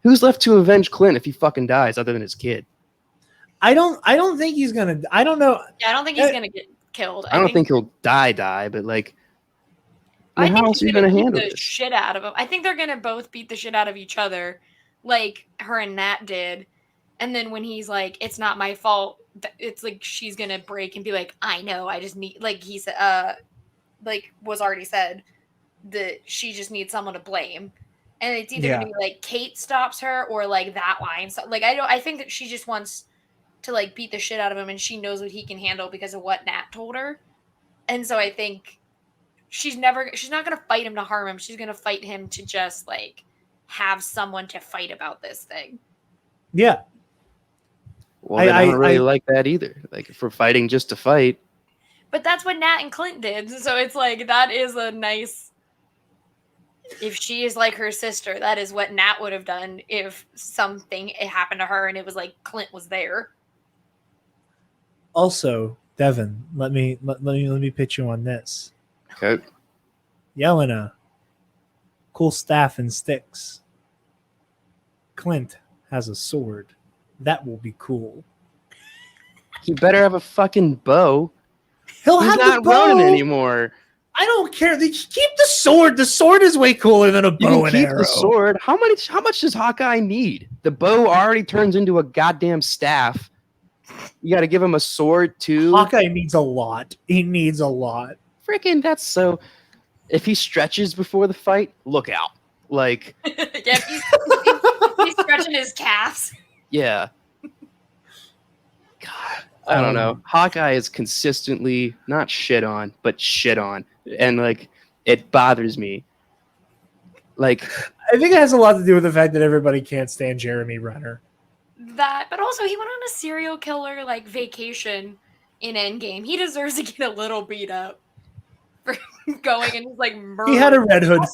who's left to avenge Clint if he fucking dies other than his kid? I don't think he's gonna. I don't know. Yeah, I don't think he's gonna get killed. I don't think he'll die, but like, I think how else are you gonna handle the shit out of him? I think they're gonna both beat the shit out of each other, like her and Nat did. And then when he's like, "It's not my fault," it's like she's gonna break and be like, "I know, I just need," like he said, like was already said, that she just needs someone to blame, and it's either gonna be like Kate stops her or like that line. So like, I think that she just wants to like beat the shit out of him, and she knows what he can handle because of what Nat told her, and so I think she's not gonna fight him to harm him. She's gonna fight him to just like have someone to fight about this thing. Yeah. Well, I don't really like that either. Like, if we're fighting just to fight. But that's what Nat and Clint did. So it's like, that is a nice... If she is like her sister, that is what Nat would have done if something happened to her and it was like Clint was there. Also, Devin, let me pitch you on this. Okay. Yelena, cool staff and sticks. Clint has a sword. That will be cool. He better have a fucking bow. He's have not the bow. running anymore. I don't care. They keep the sword. The sword is way cooler than a bow and arrow. Keep the sword. How much does Hawkeye need? The bow already turns into a goddamn staff. You got to give him a sword too. Hawkeye needs a lot. He needs a lot. Freaking, that's so. If he stretches before the fight, look out. Like, yeah, he's stretching his calves. Yeah. God, I don't know. Hawkeye is consistently not shit on, but shit on. And like, It bothers me. Like, I think it has a lot to do with the fact that everybody can't stand Jeremy Renner. That, but also he went on a serial killer like vacation in Endgame. He deserves to get a little beat up for going and just like murdering. He had a Red Hood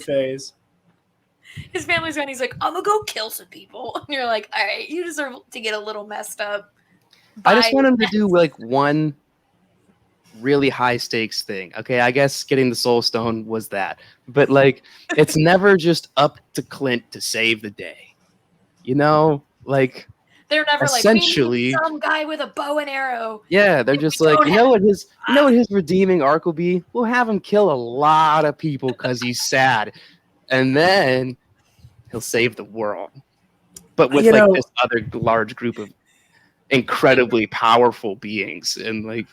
phase. His family's gone. He's like, I'm gonna go kill some people. And you're like, all right, you deserve to get a little messed up. I just want him to do like one really high stakes thing. Okay, I guess getting the Soul Stone was that, but like, it's never just up to Clint to save the day. You know, like they're never essentially like some guy with a bow and arrow. Yeah, they're just like, you know what his redeeming arc will be? We'll have him kill a lot of people because he's sad, and then he'll save the world. But with this other large group of incredibly powerful beings, and like,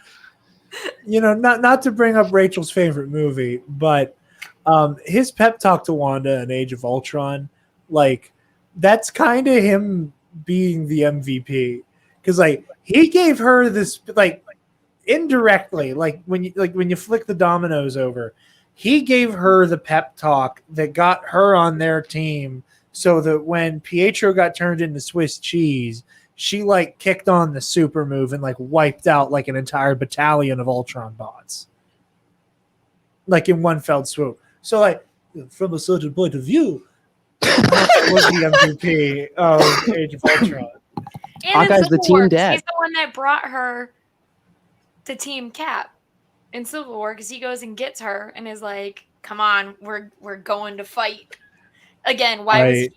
not to bring up Rachel's favorite movie, but his pep talk to Wanda in Age of Ultron, like, that's kind of him being the MVP, because like he gave her this like indirectly, like when you flick the dominoes over, he gave her the pep talk that got her on their team, so that when Pietro got turned into Swiss cheese, she like kicked on the super move and like wiped out like an entire battalion of Ultron bots, like in one fell swoop. So like from a certain point of view, was the MVP of Age of Ultron. And Hawkeye's the team dad. He's the one that brought her to Team Cap in Civil War, because he goes and gets her and is like, "Come on, we're going to fight again." Why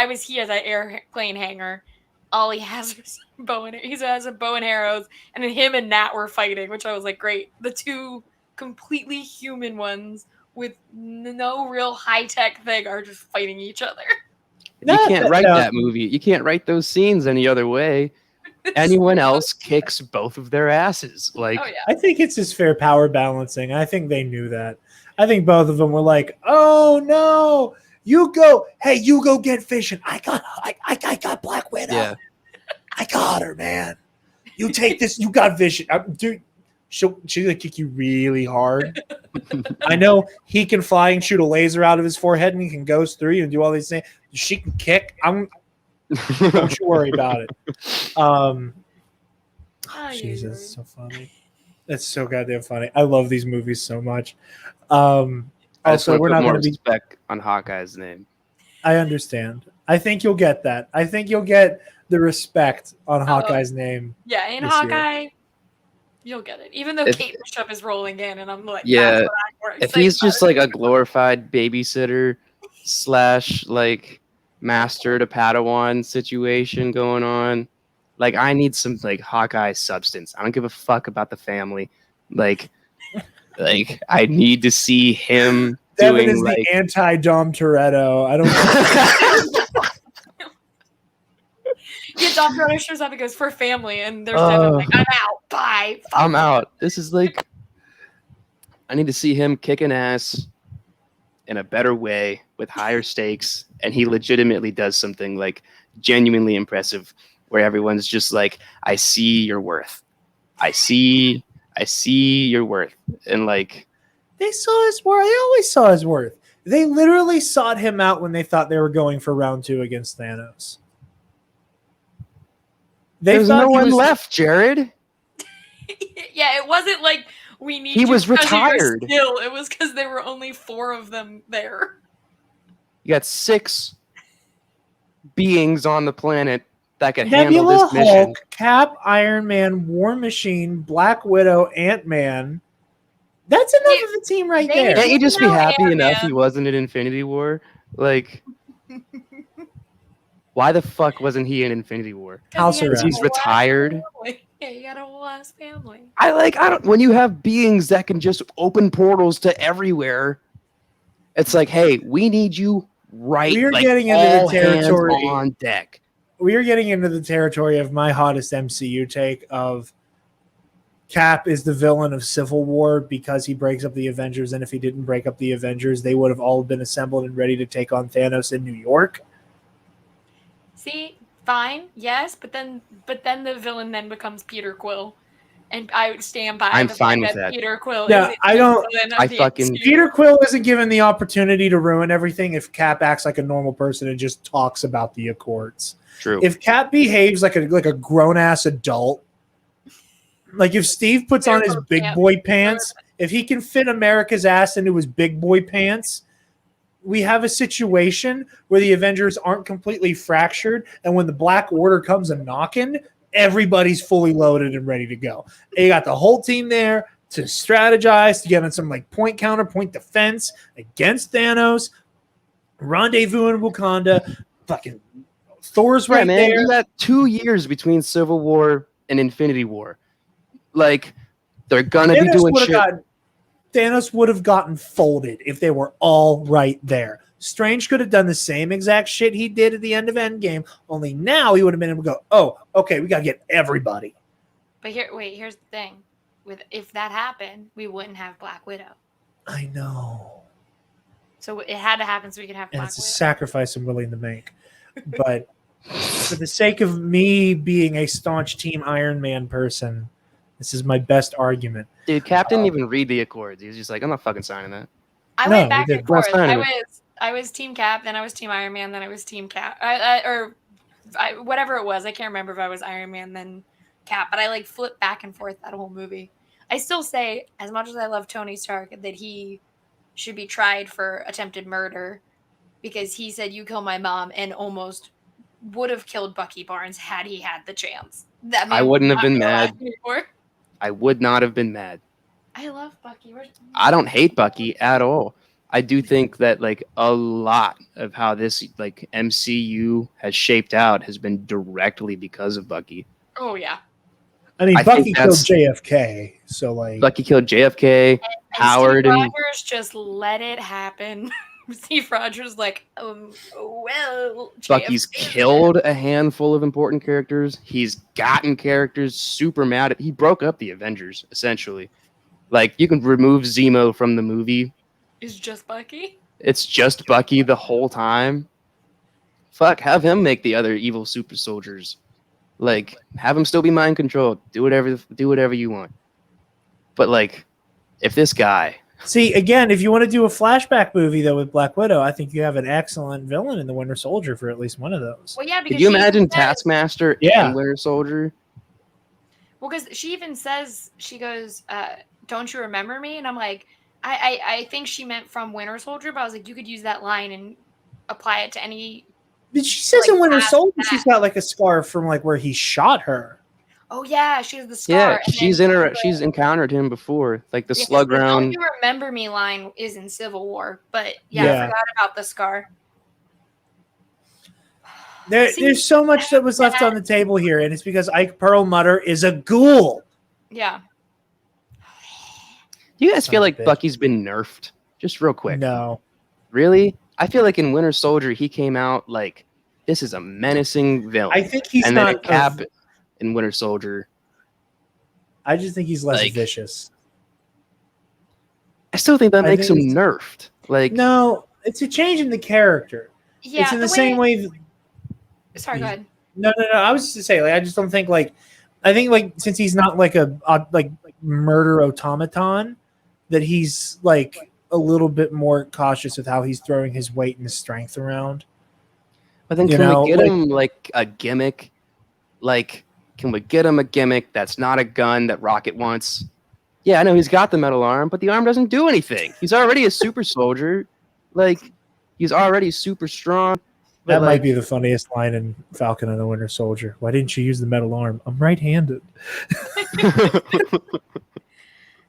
was he as an airplane hangar? All he has is he has a bow and arrows, and then him and Nat were fighting, which I was like, great. The two completely human ones with no real high-tech thing are just fighting each other. You can't write that movie. You can't write those scenes any other way. Anyone else kicks both of their asses. Like, I think it's just fair power balancing. I think they knew that. I think both of them were like, "Oh no, you go get fishing. I got Black Widow. Yeah. I got her, man. You take this. You got Vision, dude." She's gonna kick you really hard. I know he can fly and shoot a laser out of his forehead, and he can ghost through you and do all these things. She can kick. Don't you worry about it. Jesus, it's so funny. It's so goddamn funny. I love these movies so much. Also, we're not going to be respect on Hawkeye's name. I understand. I think you'll get that. I think you'll get the respect on Hawkeye's name. Yeah, in Hawkeye. You'll get it, even though Kate Bishop is rolling in, and I'm like, yeah. If he's just like a glorified babysitter / like master to Padawan situation going on, like I need some like Hawkeye substance. I don't give a fuck about the family. Like I need to see him. Devin doing is the anti-Dom Toretto. I don't. Yeah, Dom Toretto shows up and goes, "For family," and there's Devin like, "I'm out. Bye. I'm out." This is like, I need to see him kicking ass in a better way with higher stakes, and he legitimately does something like genuinely impressive, where everyone's just like, "I see your worth. I see your worth," and like they saw his worth. They always saw his worth. They literally sought him out when they thought they were going for round 2 against Thanos. There's no one left, Jared. Yeah, it wasn't like we need. He was retired. It was because there were only 4 of them there. You got 6 beings on the planet that could handle this mission. Hulk, Cap, Iron Man, War Machine, Black Widow, Ant-Man. That's enough of a team right there. Can't you just be happy enough he wasn't in Infinity War? Like, why the fuck wasn't he in Infinity War? Because he's retired. Yeah, you got a whole ass family. I don't. When you have beings that can just open portals to everywhere, it's like, hey, we need you right. We're getting into the territory on deck. We are getting into the territory of my hottest MCU take of Cap is the villain of Civil War because he breaks up the Avengers, and if he didn't break up the Avengers, they would have all been assembled and ready to take on Thanos in New York. See, fine, yes, but then the villain then becomes Peter Quill, And I would stand by. I'm the fine fact with that. Peter Quill. Yeah, is I don't- the villain of I the fucking- MCU. Peter Quill isn't given the opportunity to ruin everything if Cap acts like a normal person and just talks about the Accords. True. If Cap behaves like a grown ass adult, like if Steve puts on his big boy pants, if he can fit America's ass into his big boy pants, we have a situation where the Avengers aren't completely fractured, and when the Black Order comes a knocking, everybody's fully loaded and ready to go. And you got the whole team there to strategize, to get on some like point counterpoint defense against Thanos, rendezvous in Wakanda, fucking Thor's right man, there. you got 2 years between Civil War and Infinity War. Like, they're gonna be doing shit. Thanos would have gotten folded if they were all right there. Strange could have done the same exact shit he did at the end of Endgame, only now he would have been able to go, oh, okay, we got to get everybody. But here's the thing. If that happened, we wouldn't have Black Widow. I know. So it had to happen so we could have And Black it's a Widow. sacrifice I'm willing to make. But for the sake of me being a staunch Team Iron Man person, this is my best argument. Dude, Cap didn't even read the Accords. He was just like, I'm not fucking signing that. I No, went back we and didn't. forth. Not signing it. I was Team Cap, then I was Team Iron Man, then I was Team Cap, whatever it was. I can't remember if I was Iron Man then Cap, but I like flipped back and forth that whole movie. I still say, as much as I love Tony Stark, that he should be tried for attempted murder because he said, "You kill my mom," and almost would have killed Bucky Barnes had he had the chance. That I man wouldn't would have been not be alive mad. anymore. I would not have been mad. I love Bucky. I don't hate Bucky at all. I do think that like a lot of how this like MCU has shaped out has been directly because of Bucky. Oh yeah. I mean, I Bucky think killed that's- JFK, so like Bucky killed JFK, And Howard, Steve and Rogers just let it happen. Steve Rogers like, well, Bucky's JFK. killed a handful of important characters. He's gotten characters super mad at. He broke up the Avengers essentially. Like you can remove Zemo from the movie. Is just Bucky. It's just Bucky the whole time. Fuck, have him make the other evil super soldiers. Like, have him still be mind controlled. Do whatever you want. But like, if this guy, see, again, if you want to do a flashback movie though with Black Widow, I think you have an excellent villain in the Winter Soldier for at least one of those. Well, yeah, because could you she even imagine says- Taskmaster Yeah. and Winter Soldier? Well, because she even says, she goes, "Don't you remember me?" And I'm like, I think she meant from Winter Soldier, but I was like, you could use that line and apply it to any. But she says Like, in Winter past Soldier that. she's got like a scar from like where he shot her. Oh yeah, she has the scar. Yeah, and she's then- she's encountered him before. Like the Yeah, 'cause slug the "Don't round. you remember me" line is in Civil War, but yeah, Yeah. I forgot about the scar. See, There's so much that was left on the table here, and it's because Ike Perlmutter is a ghoul. Yeah. Do you guys Son feel of a like bitch. Bucky's been nerfed? Just real quick. No. Really? I feel like in Winter Soldier he came out like this is a menacing villain. I think he's and then not in Cap in Winter Soldier, I just think he's less Like- vicious. I still think that I makes him think nerfed. Like No, it's a change in the character. Yeah. It's in the same way. Sorry, go ahead. No. I was just to say, like, I just don't think like, I think like since he's not like a like murder automaton, that he's like a little bit more cautious with how he's throwing his weight and his strength around. But then You can know, we get like- him like a gimmick? Like, can we get him a gimmick that's not a gun that Rocket wants? Yeah, I know he's got the metal arm, but the arm doesn't do anything. He's already a super soldier. Like, he's already super strong. But That like, might be the funniest line in Falcon and the Winter Soldier. Why didn't you use the metal arm? I'm right-handed.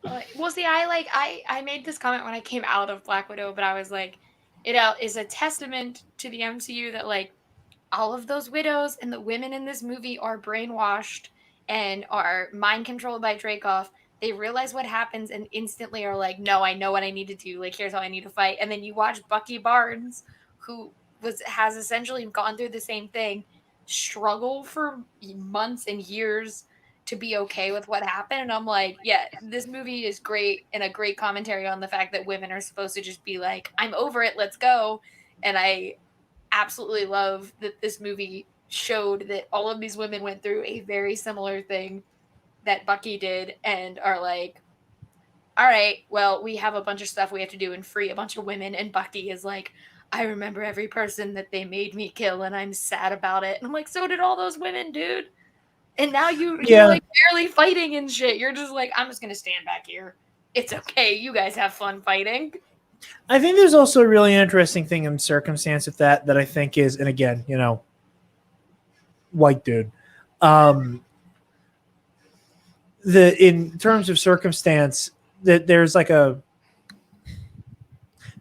Well, see, I made this comment when I came out of Black Widow, but I was like, it is a testament to the MCU that like all of those widows and the women in this movie are brainwashed and are mind controlled by Dreykov. They realize what happens and instantly are like, no, I know what I need to do. Like, here's how I need to fight. And then you watch Bucky Barnes, who has essentially gone through the same thing, struggle for months and years to be okay with what happened. And I'm like, yeah, this movie is great and a great commentary on the fact that women are supposed to just be like, I'm over it, let's go. And I absolutely love that this movie showed that all of these women went through a very similar thing that Bucky did and are like, all right, well, we have a bunch of stuff we have to do and free a bunch of women. And Bucky is like, I remember every person that they made me kill and I'm sad about it. And I'm like, so did all those women, dude. And now you're like barely fighting and shit. You're just like, I'm just going to stand back here. It's okay. You guys have fun fighting. I think there's also a really interesting thing in circumstance with that I think is, and again, white dude. In terms of circumstance, that there's like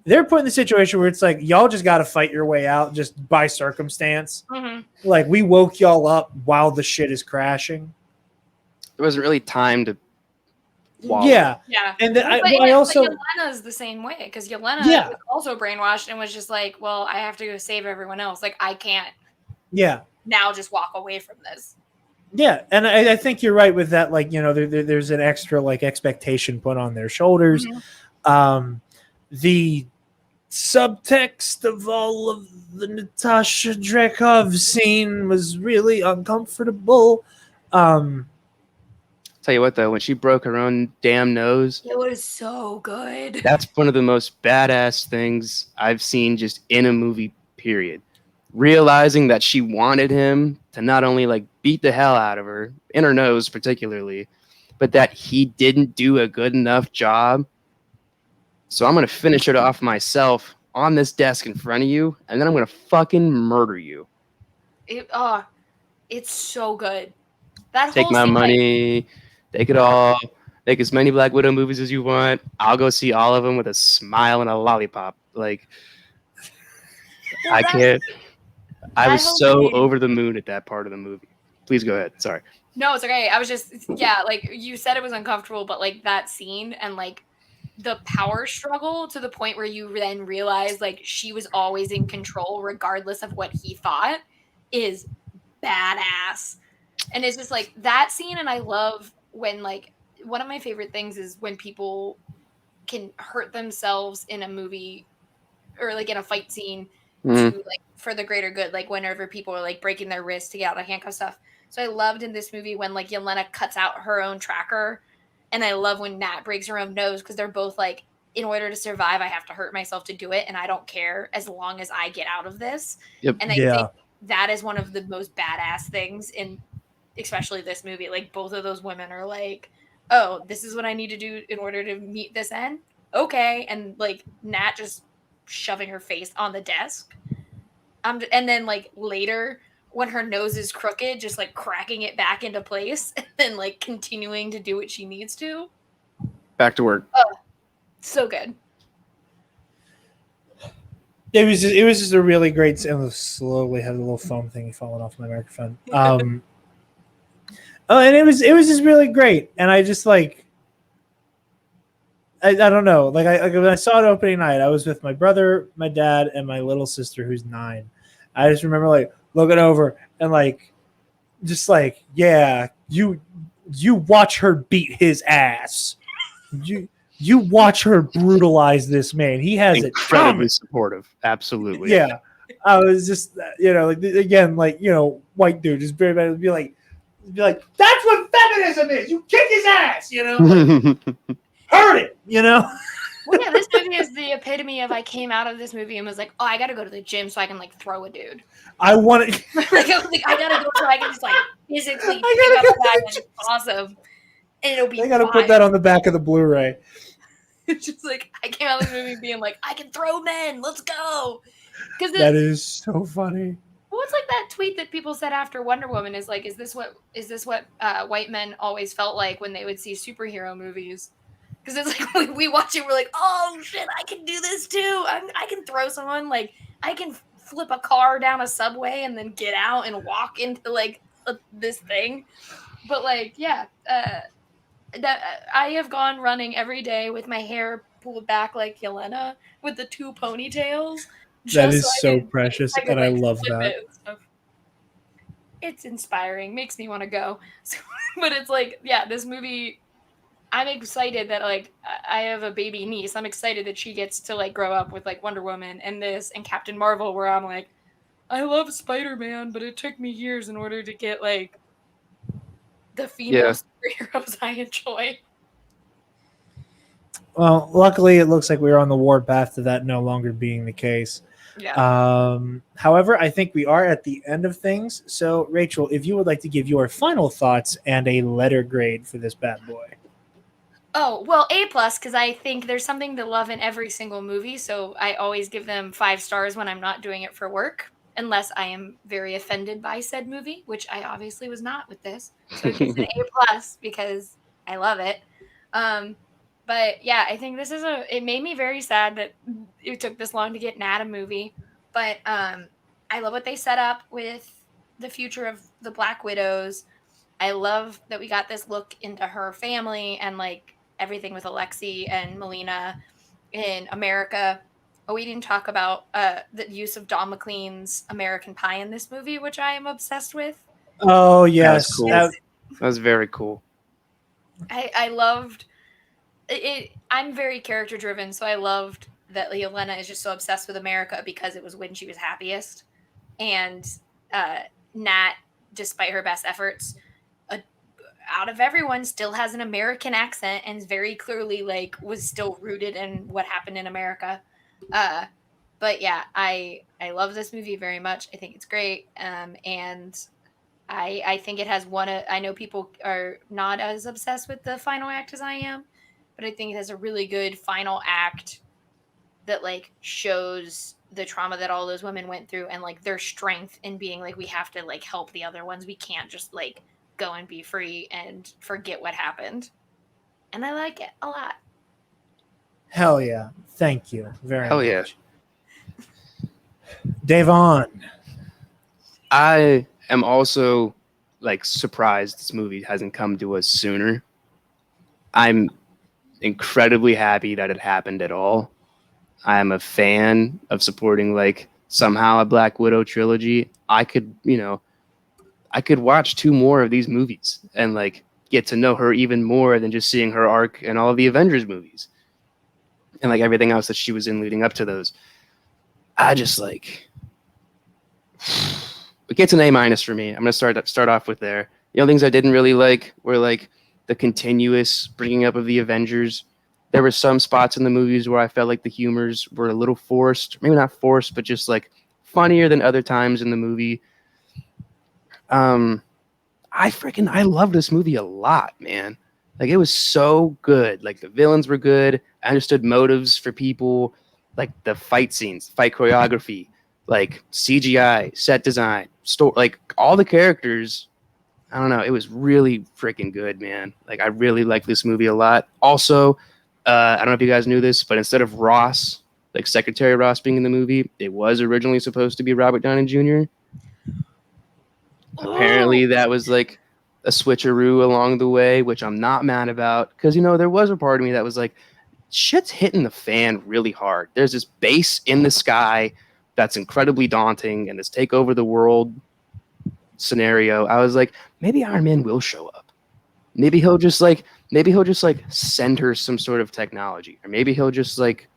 they're put in the situation where it's like y'all just got to fight your way out just by circumstance. Mm-hmm. Like we woke y'all up while the shit is crashing. There wasn't really time to. Yeah. And then I also Yelena's the same way because Yelena was also brainwashed and was just like, well, I have to go save everyone else. Like I can't. Yeah. Now just walk away from this. Yeah, and I think you're right with that. Like, there's an extra like expectation put on their shoulders. Mm-hmm. The subtext of all of the Natasha Dreykov scene was really uncomfortable. Tell you what, though, when she broke her own damn nose, it was so good. That's one of the most badass things I've seen just in a movie, period. Realizing that she wanted him to not only like beat the hell out of her, in her nose particularly, but that he didn't do a good enough job. So I'm going to finish it off myself on this desk in front of you, and then I'm going to fucking murder you. It's so good. That Take my money, take it all, make as many Black Widow movies as you want. I'll go see all of them with a smile and a lollipop. Like, I can't. I was so over the moon at that part of the movie. Please go ahead. Sorry. No, it's okay. I was just, like you said it was uncomfortable, but like that scene and like the power struggle to the point where you then realize like she was always in control regardless of what he thought is badass. And it's just like that scene. And I love when like one of my favorite things is when people can hurt themselves in a movie or like in a fight scene to like for the greater good, like whenever people are like breaking their wrists to get out of handcuff stuff. So I loved in this movie when like Yelena cuts out her own tracker, and I love when Nat breaks her own nose because they're both like, in order to survive, I have to hurt myself to do it, and I don't care as long as I get out of this. Yep. And I think that is one of the most badass things in especially this movie. Like both of those women are like, oh, this is what I need to do in order to meet this end. Okay. And like Nat just shoving her face on the desk. And then like later when her nose is crooked, just like cracking it back into place and then like continuing to do what she needs to. Back to work. Oh, so good. It was just a really great. It slowly had a little foam thing falling off my microphone. And it was just really great. And I just like, I don't know. Like when I saw it opening night, I was with my brother, my dad, and my little sister who's 9. I just remember like looking over and like, just like, yeah, you watch her beat his ass. You watch her brutalize this man. He has incredibly supportive. Absolutely. Yeah. I was just, like again, like, white dude just very bad. Be like, that's what feminism is. You kick his ass, hurt it, Well, yeah, this movie is the epitome of I came out of this movie and was like, oh, I got to go to the gym so I can like throw a dude. I want to. I got to go so I can just like physically pick up a guy and it's awesome. And it'll be I got to put that on the back of the Blu-ray. It's just like, I came out of this movie being like, I can throw men. Let's go. That is so funny. Well, it's like that tweet that people said after Wonder Woman is like, is this what white men always felt like when they would see superhero movies? Because it's like we watch it, we're like, oh shit, I can do this too. I can throw someone, like I can flip a car down a subway and then get out and walk into like this thing. But like, yeah, I have gone running every day with my hair pulled back like Yelena with the 2 ponytails. That is so precious, and I love that. It's inspiring, makes me want to go. But it's like, yeah, this movie, I'm excited that like I have a baby niece. I'm excited that she gets to like grow up with like Wonder Woman and this and Captain Marvel, where I'm like, I love Spider-Man, but it took me years in order to get like the female superheroes I enjoy. Well, luckily, it looks like we're on the warpath to that no longer being the case. Yeah. However, I think we are at the end of things. So, Rachel, if you would like to give your final thoughts and a letter grade for this bad boy. Oh, well, A+, because I think there's something to love in every single movie, so I always give them 5 stars when I'm not doing it for work, unless I am very offended by said movie, which I obviously was not with this. So it gets an A+, because I love it. But yeah, I think this is it made me very sad that it took this long to get Nat a movie, but I love what they set up with the future of the Black Widows. I love that we got this look into her family and like everything with Alexi and Melina in America. Oh, we didn't talk about the use of Don McLean's American Pie in this movie, which I am obsessed with. Oh, yes. That was cool. That was very cool. I loved it. I'm very character driven, so I loved that Yelena is just so obsessed with America because it was when she was happiest. And Nat, despite her best efforts, out of everyone still has an American accent and is very clearly like was still rooted in what happened in America. But yeah, I love this movie very much. I think it's great. And I think it has I know people are not as obsessed with the final act as I am, but I think it has a really good final act that like shows the trauma that all those women went through and like their strength in being like, we have to like help the other ones. We can't just like go and be free and forget what happened. And I like it a lot. Hell yeah. Thank you very Hell much. yeah. Devon. I am also like surprised this movie hasn't come to us sooner. I'm incredibly happy that it happened at all. I'm a fan of supporting like somehow a Black Widow trilogy. I could watch 2 more of these movies and like get to know her even more than just seeing her arc in all of the Avengers movies and like everything else that she was in leading up to those. I just like it gets an A- for me. I'm gonna start off with there. Things I didn't really like were like the continuous bringing up of the Avengers. There were some spots in the movies where I felt like the humors were a little forced, maybe not forced, but just like funnier than other times in the movie. I love this movie a lot, man. Like it was so good. Like the villains were good. I understood motives for people, like the fight scenes, fight choreography, like CGI, set design, story, like all the characters. I don't know. It was really freaking good, man. Like I really like this movie a lot. Also, I don't know if you guys knew this, but instead of Ross, like Secretary Ross being in the movie, it was originally supposed to be Robert Downey Jr. Apparently that was like a switcheroo along the way, which I'm not mad about because, there was a part of me that was like, shit's hitting the fan really hard. There's this base in the sky that's incredibly daunting and this take over the world scenario. I was like, maybe Iron Man will show up. Maybe he'll just send her some sort of technology, or maybe he'll just like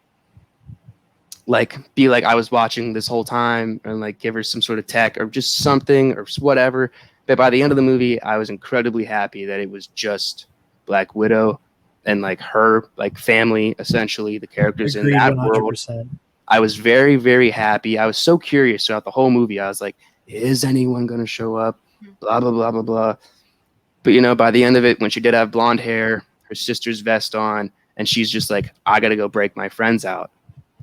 be like I was watching this whole time and like give her some sort of tech or just something or whatever. But by the end of the movie, I was incredibly happy that it was just Black Widow and like her like family, essentially the characters in that 100%. World. I was very, very happy. I was so curious throughout the whole movie. I was like, is anyone going to show up? Blah, blah, blah, blah, blah. But, by the end of it, when she did have blonde hair, her sister's vest on, and she's just like, I got to go break my friends out.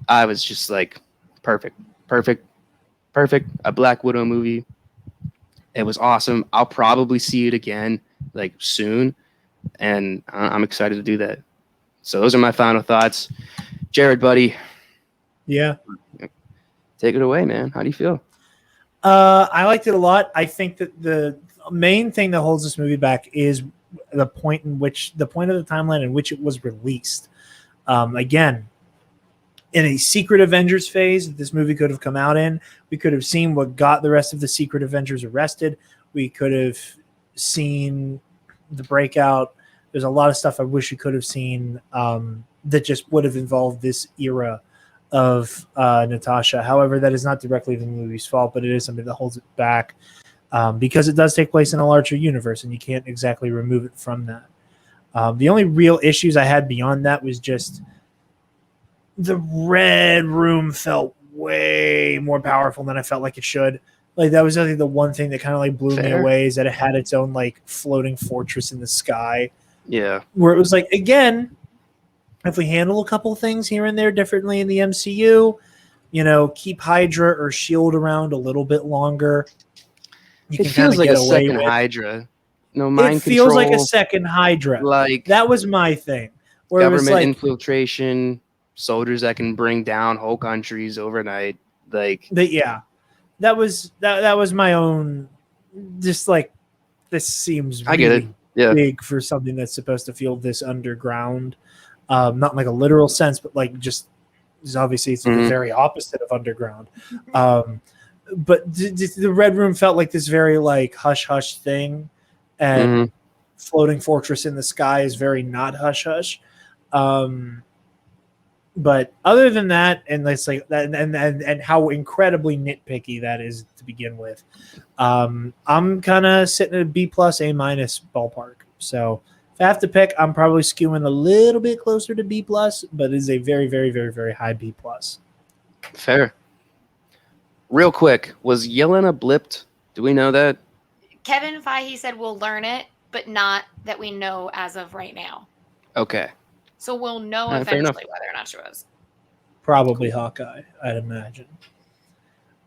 I was just like, perfect. A Black Widow movie. It was awesome. I'll probably see it again, like soon. And I'm excited to do that. So those are my final thoughts. Jarod, buddy. Yeah. Take it away, man. How do you feel? I liked it a lot. I think that the main thing that holds this movie back is the point of the timeline in which it was released. Again, in a Secret Avengers phase that this movie could have come out in, we could have seen what got the rest of the Secret Avengers arrested. We could have seen the breakout. There's a lot of stuff I wish we could have seen that just would have involved this era of Natasha. However, that is not directly the movie's fault, but it is something that holds it back. because it does take place in a larger universe, and you can't exactly remove it from that. The only real issues I had beyond that was just the Red Room felt way more powerful than I felt like it should. Like, that was, I think, the one thing that kind of like blew me away, is that it had its own like floating fortress in the sky. Yeah. Where it was like, again, if we handle a couple things here and there differently in the MCU, keep Hydra or Shield around a little bit longer. It feels like a second Hydra. No mind control. It feels like a second Hydra. Like, that was my thing. Where government infiltration, soldiers that can bring down whole countries overnight. That was my own. Just like, this seems really, I get it. Yeah. Big for something that's supposed to feel this underground. Not in like a literal sense, but like just obviously it's the very opposite of underground. But the Red Room felt like this very like hush hush thing, and floating fortress in the sky is very not hush hush. But other than that, and it's like that, and how incredibly nitpicky that is to begin with, I'm kind of sitting at a B+ A- ballpark. So if I have to pick, I'm probably skewing a little bit closer to B+, but it is a very, very, very, very high B+. Fair. Real quick, was Yelena blipped? Do we know that? Kevin Feige said we'll learn it, but not that we know as of right now. Okay. So we'll know eventually whether or not she was. Probably Hawkeye, I'd imagine.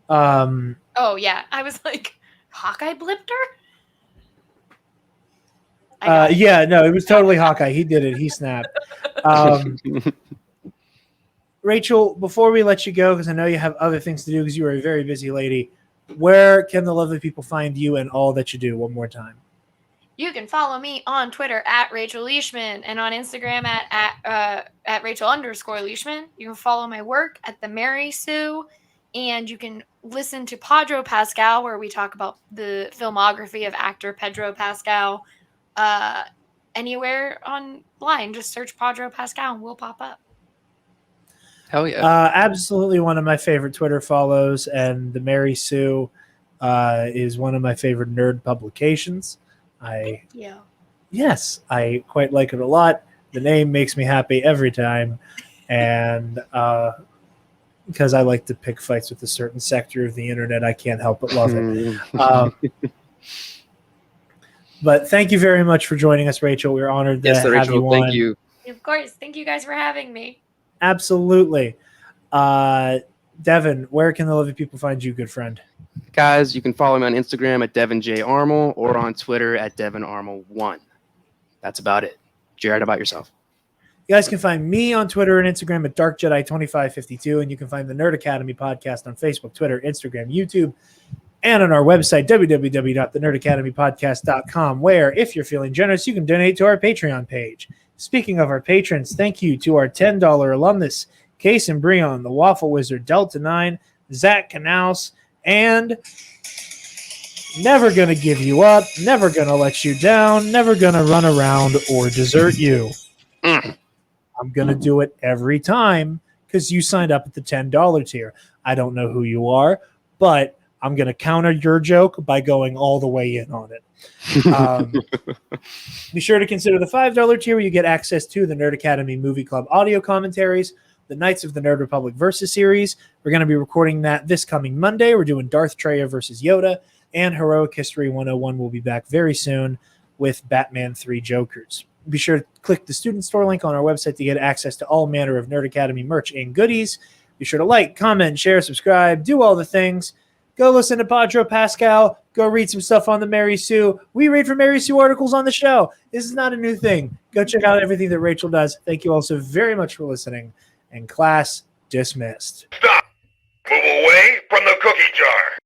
Oh, yeah. I was like, Hawkeye blipped her? Yeah, no, it was totally Hawkeye. He did it. He snapped. Rachel, before we let you go, because I know you have other things to do because you are a very busy lady, where can the lovely people find you and all that you do one more time? You can follow me on Twitter at Rachel Leishman and on Instagram at Rachel_Leishman. You can follow my work at the Mary Sue, and you can listen to Podro Pascal, where we talk about the filmography of actor Pedro Pascal. Anywhere online, just search Podro Pascal and we'll pop up. Hell yeah. Absolutely one of my favorite Twitter follows, and the Mary Sue is one of my favorite nerd publications. Yes, I quite like it a lot. The name makes me happy every time, and because I like to pick fights with a certain sector of the internet, I can't help but love it. But thank you very much for joining us, Rachel. We're honored to have Rachel, you on. Thank you. Of course. Thank you guys for having me. Absolutely. Devin, where can the lovely people find you, good friend? Guys, you can follow me on Instagram at DevinJArmel or on Twitter at DevinArmel1. That's about it. Jarod, how about yourself? You guys can find me on Twitter and Instagram at DarkJedi2552, and you can find the Nerd Academy podcast on Facebook, Twitter, Instagram, YouTube, and on our website, www.thenerdacademypodcast.com, where, if you're feeling generous, you can donate to our Patreon page. Speaking of our patrons, thank you to our $10 alumnus, Case and Brion, the Waffle Wizard, Delta 9, Zach Knaus, and never gonna give you up, never gonna let you down, never gonna run around or desert you. I'm gonna do it every time because you signed up at the $10 tier. I don't know who you are, but I'm gonna counter your joke by going all the way in on it. Be sure to consider the $5 tier, where you get access to the Nerd Academy Movie Club audio commentaries, the Knights of the Nerd Republic Versus series. We're going to be recording that this coming Monday. We're doing Darth Treya versus Yoda, and Heroic History 101 will be back very soon with Batman 3 Jokers. Be sure to click the student store link on our website to get access to all manner of Nerd Academy merch and goodies. Be sure to like, comment, share, subscribe, do all the things. Go listen to Podro Pascal. Go read some stuff on the Mary Sue. We read from Mary Sue articles on the show. This is not a new thing. Go check out everything that Rachel does. Thank you all so very much for listening. And class dismissed. Stop! Move away from the cookie jar.